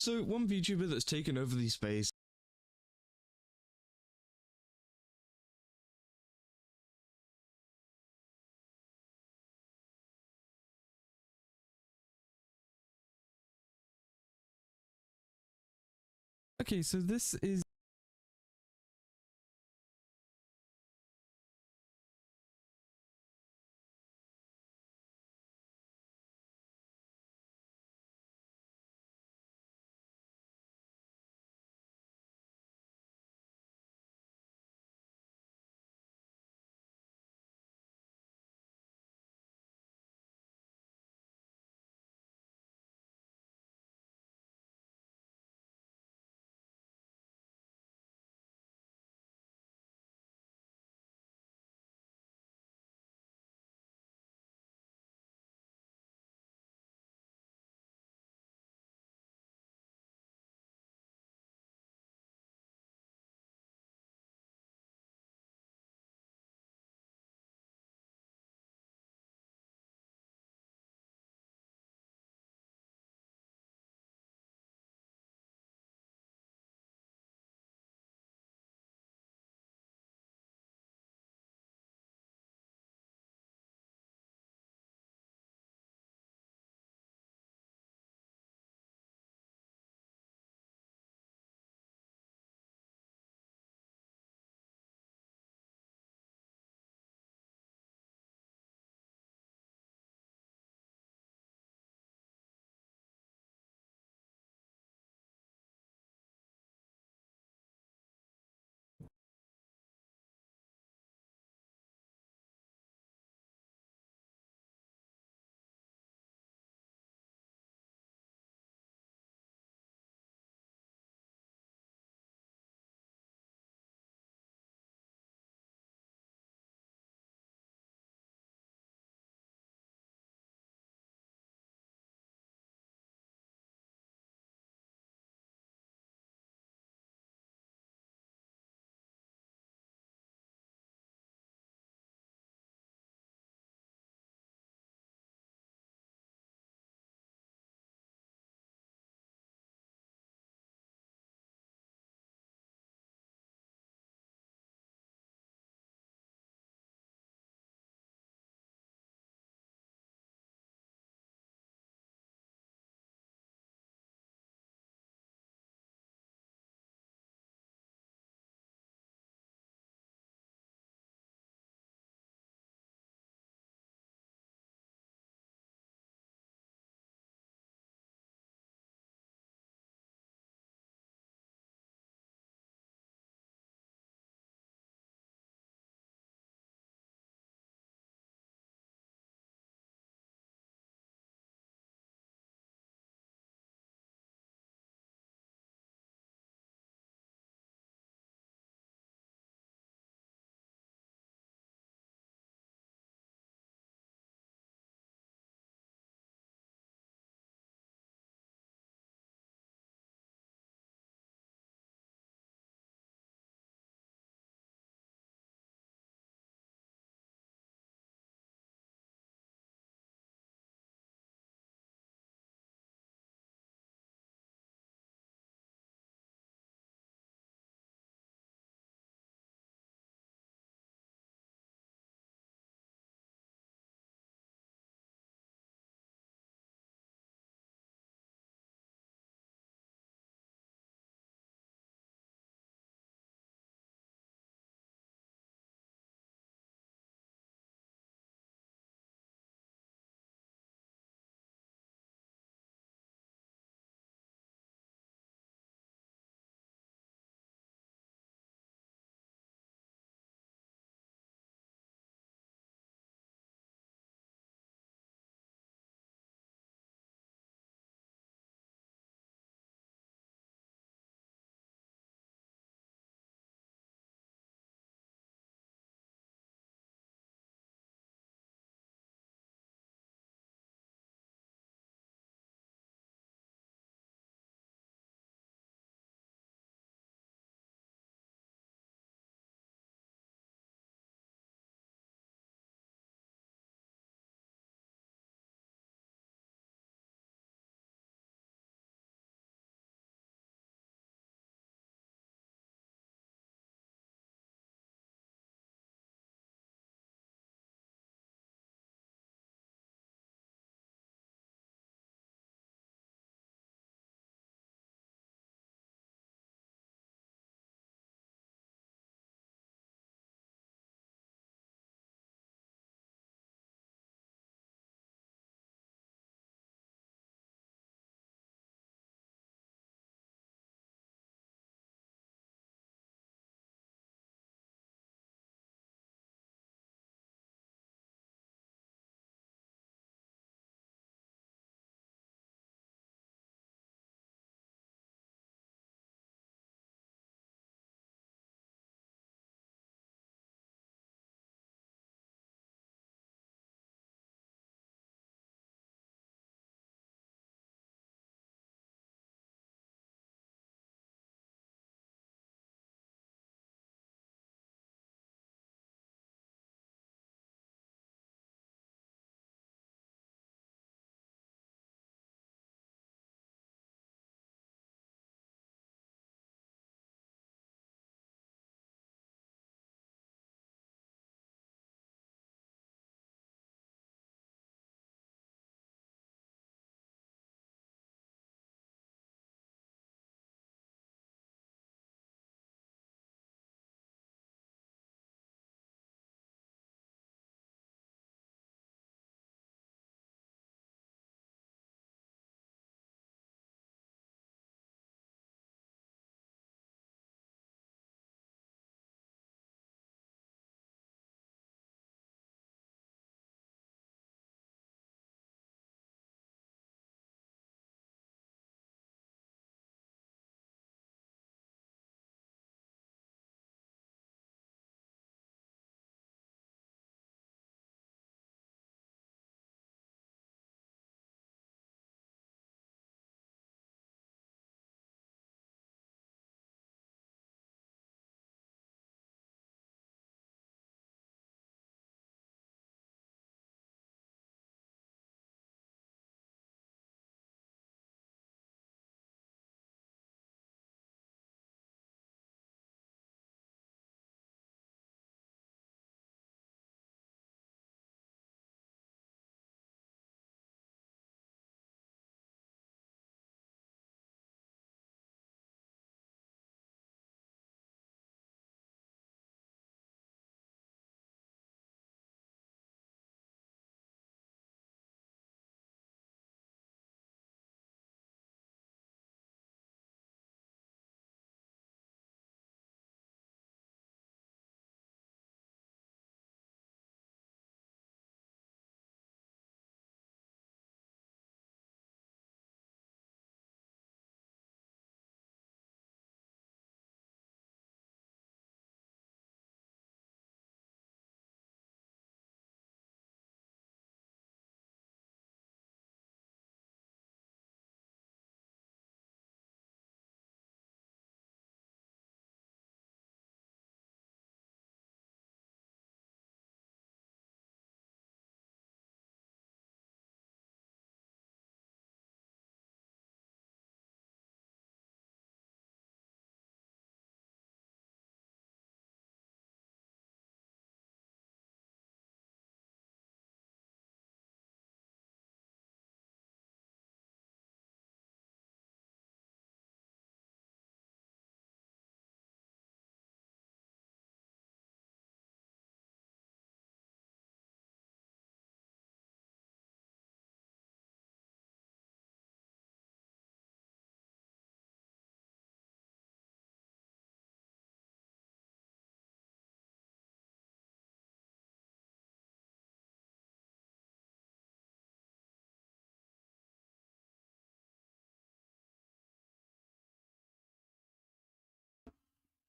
So one VTuber that's taken over the space. Okay, so this is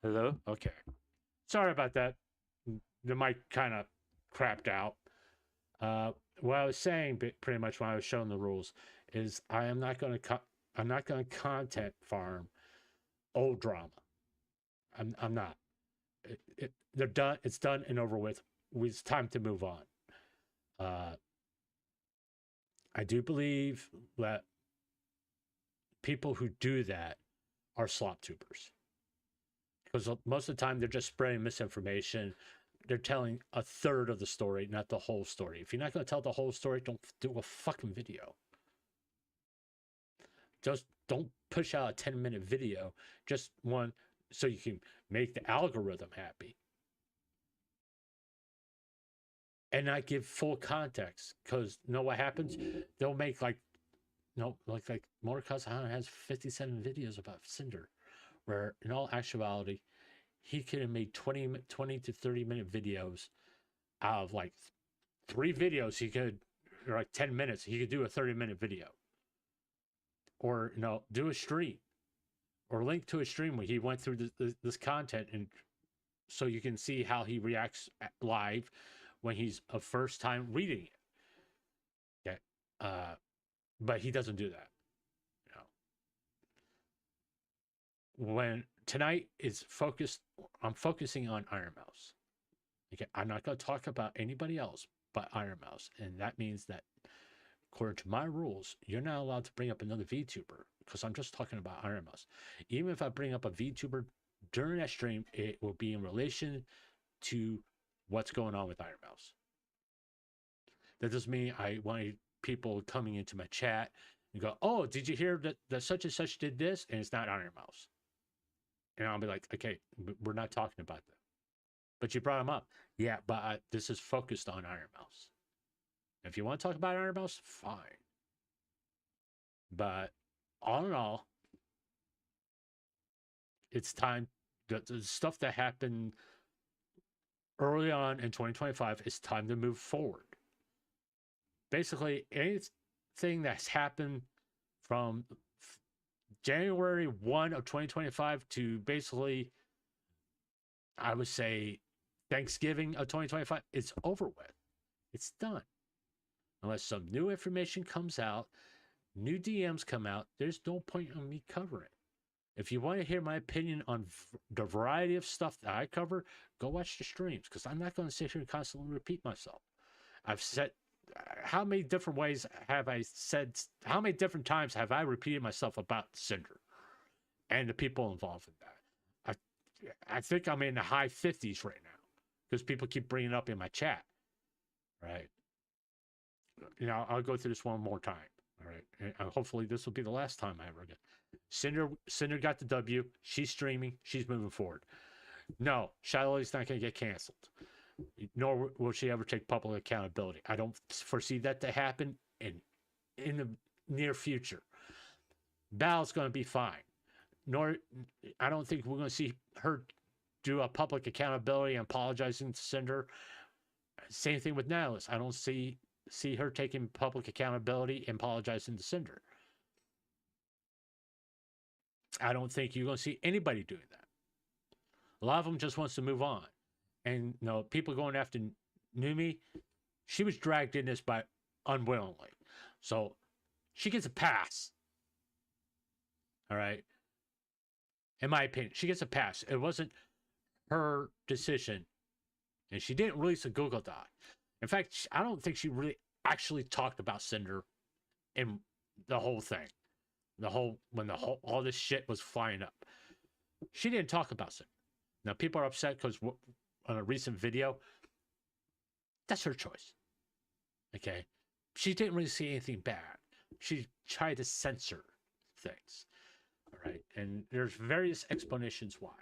Hello? Okay. Sorry about that. The mic kind of crapped out. What I was saying, pretty much when I was showing the rules, is I'm not going to content farm old drama. I'm not. They're done. It's done and over with. It's time to move on. I do believe that people who do that are slop tubers, because most of the time they're just spreading misinformation. They're telling a third of the story, not the whole story. If you're not going to tell the whole story, don't do a fucking video. Just don't push out a 10-minute video, just one, so you can make the algorithm happy and not give full context. Because you know what happens? They'll make like Mordecai has 57 videos about Cinder, where in all actuality, he could have made 20 to 30-minute videos out of like 3 videos. He could, or like 10 minutes, he could do a 30-minute video. Or, do a stream. Or link to a stream where he went through this content, and so you can see how he reacts live when he's a first time reading it. Okay. But he doesn't do that. When tonight is focused, I'm focusing on Iron Mouse. Okay, I'm not going to talk about anybody else but Iron Mouse, and that means that according to my rules, you're not allowed to bring up another VTuber, because I'm just talking about Iron Mouse. Even if I bring up a VTuber during that stream, it will be in relation to what's going on with Iron Mouse. That doesn't mean I want people coming into my chat and go, "Oh, did you hear that such and such did this?" And it's not Iron Mouse. And I'll be like, "Okay, we're not talking about that." But you brought him up. Yeah, but this is focused on Iron Mouse. If you want to talk about Iron Mouse, fine. But all in all, it's time. The stuff that happened early on in 2025, it's time to move forward. Basically, anything that's happened from January 1 of 2025 to basically, I would say, Thanksgiving of 2025, it's over with. It's done. Unless some new information comes out, new DMs come out, there's no point in me covering. If you want to hear my opinion on the variety of stuff that I cover, go watch the streams, because I'm not going to sit here and constantly repeat myself. I've said, how many different ways have I said, how many different times have I repeated myself about Cinder and the people involved in that? I think I'm in the high 50s right now, because people keep bringing it up in my chat, right? I'll go through this one more time, all right? And hopefully this will be the last time I ever get. Cinder got the W. She's streaming. She's moving forward. No, Shadowley's not going to get canceled, nor will she ever take public accountability. I don't foresee that to happen in the near future. Val's going to be fine. I don't think we're going to see her do a public accountability and apologizing to Cinder. Same thing with Nihilus. I don't see her taking public accountability and apologizing to Cinder. I don't think you're going to see anybody doing that. A lot of them just wants to move on. And people going after Numi, she was dragged in this by unwillingly. So she gets a pass. All right. In my opinion, she gets a pass. It wasn't her decision. And she didn't release a Google Doc. In fact, I don't think she really actually talked about Cinder in the whole thing. When all this shit was flying up. She didn't talk about Cinder. Now, people are upset because on a recent video, that's her choice. Okay? She didn't really see anything bad. She tried to censor things. All right? And there's various explanations why.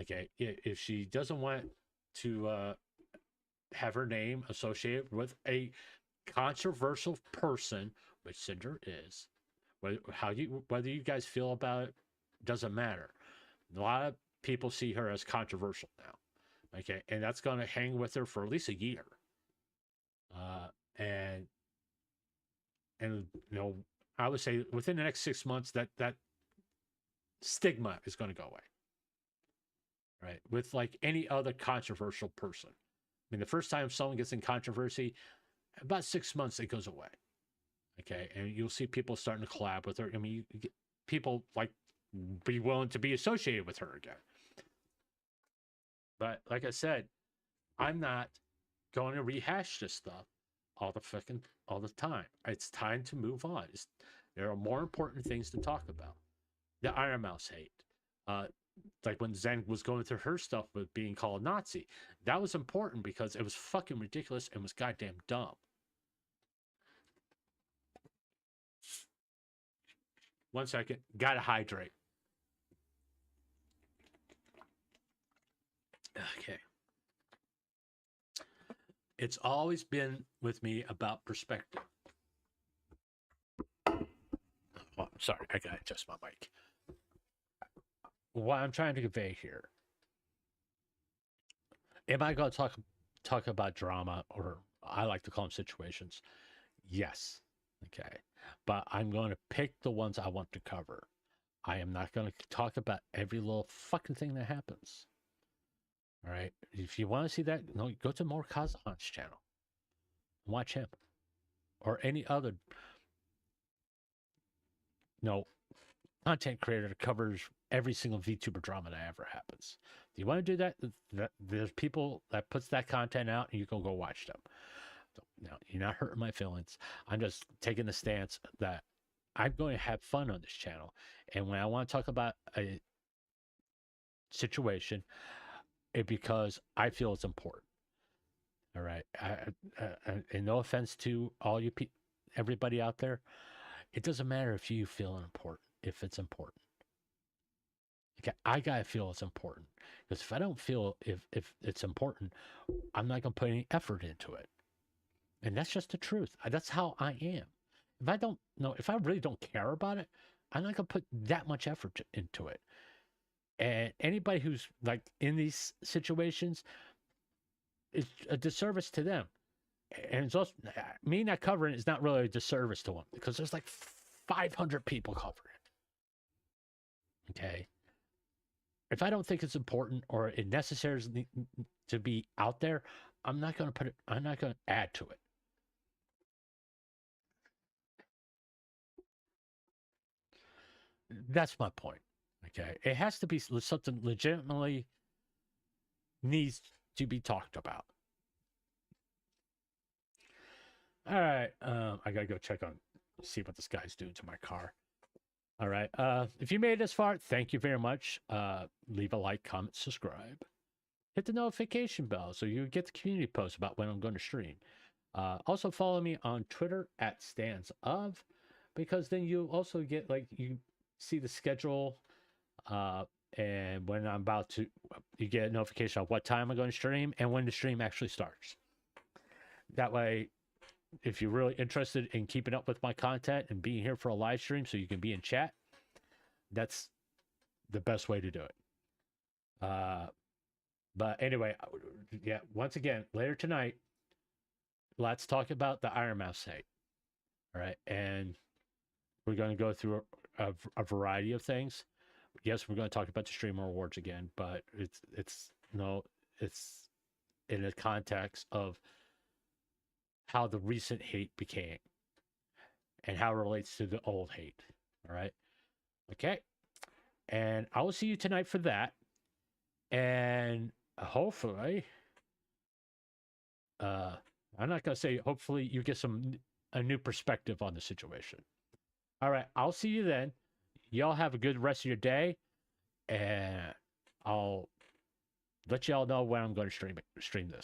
Okay? If she doesn't want to have her name associated with a controversial person, which Cinder is, whether you guys feel about it doesn't matter. A lot of people see her as controversial now. Okay, and that's going to hang with her for at least a year. And I would say within the next 6 months that stigma is going to go away. right? With like any other controversial person. I mean, the first time someone gets in controversy, about 6 months it goes away. Okay, and you'll see people starting to collab with her. I mean, you get people like be willing to be associated with her again. But like I said, I'm not going to rehash this stuff all the time. It's time to move on. There are more important things to talk about. The Iron Mouse hate. Like when Zen was going through her stuff with being called Nazi. That was important because it was fucking ridiculous and was goddamn dumb. One second. Gotta hydrate. Okay. It's always been with me about perspective. Oh, I'm sorry, I gotta adjust my mic. What I'm trying to convey here. Am I going to talk about drama, or I like to call them situations? Yes. Okay. But I'm going to pick the ones I want to cover. I am not going to talk about every little fucking thing that happens. All right. If you want to see that, no, go to More Kazan's channel. Watch him. Or any other content creator that covers every single VTuber drama that ever happens. Do you want to do that? There's people that puts that content out and you can go watch them. So, no, you're not hurting my feelings. I'm just taking the stance that I'm going to have fun on this channel. And when I want to talk about a situation, it's because I feel it's important. All right. And no offense to all you everybody out there. It doesn't matter if you feel important, if it's important. Okay, I gotta feel it's important. Because if I don't feel if it's important, I'm not gonna put any effort into it. And that's just the truth. That's how I am. If I really don't care about it, I'm not gonna put that much effort into it. And anybody who's like in these situations, it's a disservice to them. And it's also, me not covering it is not really a disservice to them because there's like 500 people covering it. Okay. If I don't think it's important or it necessary to be out there, I'm not going to add to it. That's my point. Okay. It has to be something legitimately needs to be talked about. All right. I got to go see what this guy's doing to my car. All right. If you made it this far, thank you very much. Leave a like, comment, subscribe. Hit the notification bell so you get the community post about when I'm going to stream. Also follow me on Twitter at @StansOf, because then you also get you see the schedule, and when I'm about to, you get a notification of what time I'm going to stream and when the stream actually starts. That way, if you're really interested in keeping up with my content and being here for a live stream so you can be in chat, that's the best way to do it. But anyway, yeah, once again, later tonight, let's talk about the Iron Mouse hate. All right. And we're going to go through a variety of things. Yes, we're going to talk about the streamer awards again, but it's in the context of how the recent hate became and how it relates to the old hate. All right. Okay. And I will see you tonight for that. And hopefully, I'm not going to say hopefully you get a new perspective on the situation. All right. I'll see you then. Y'all have a good rest of your day. And I'll let y'all know when I'm going to stream this.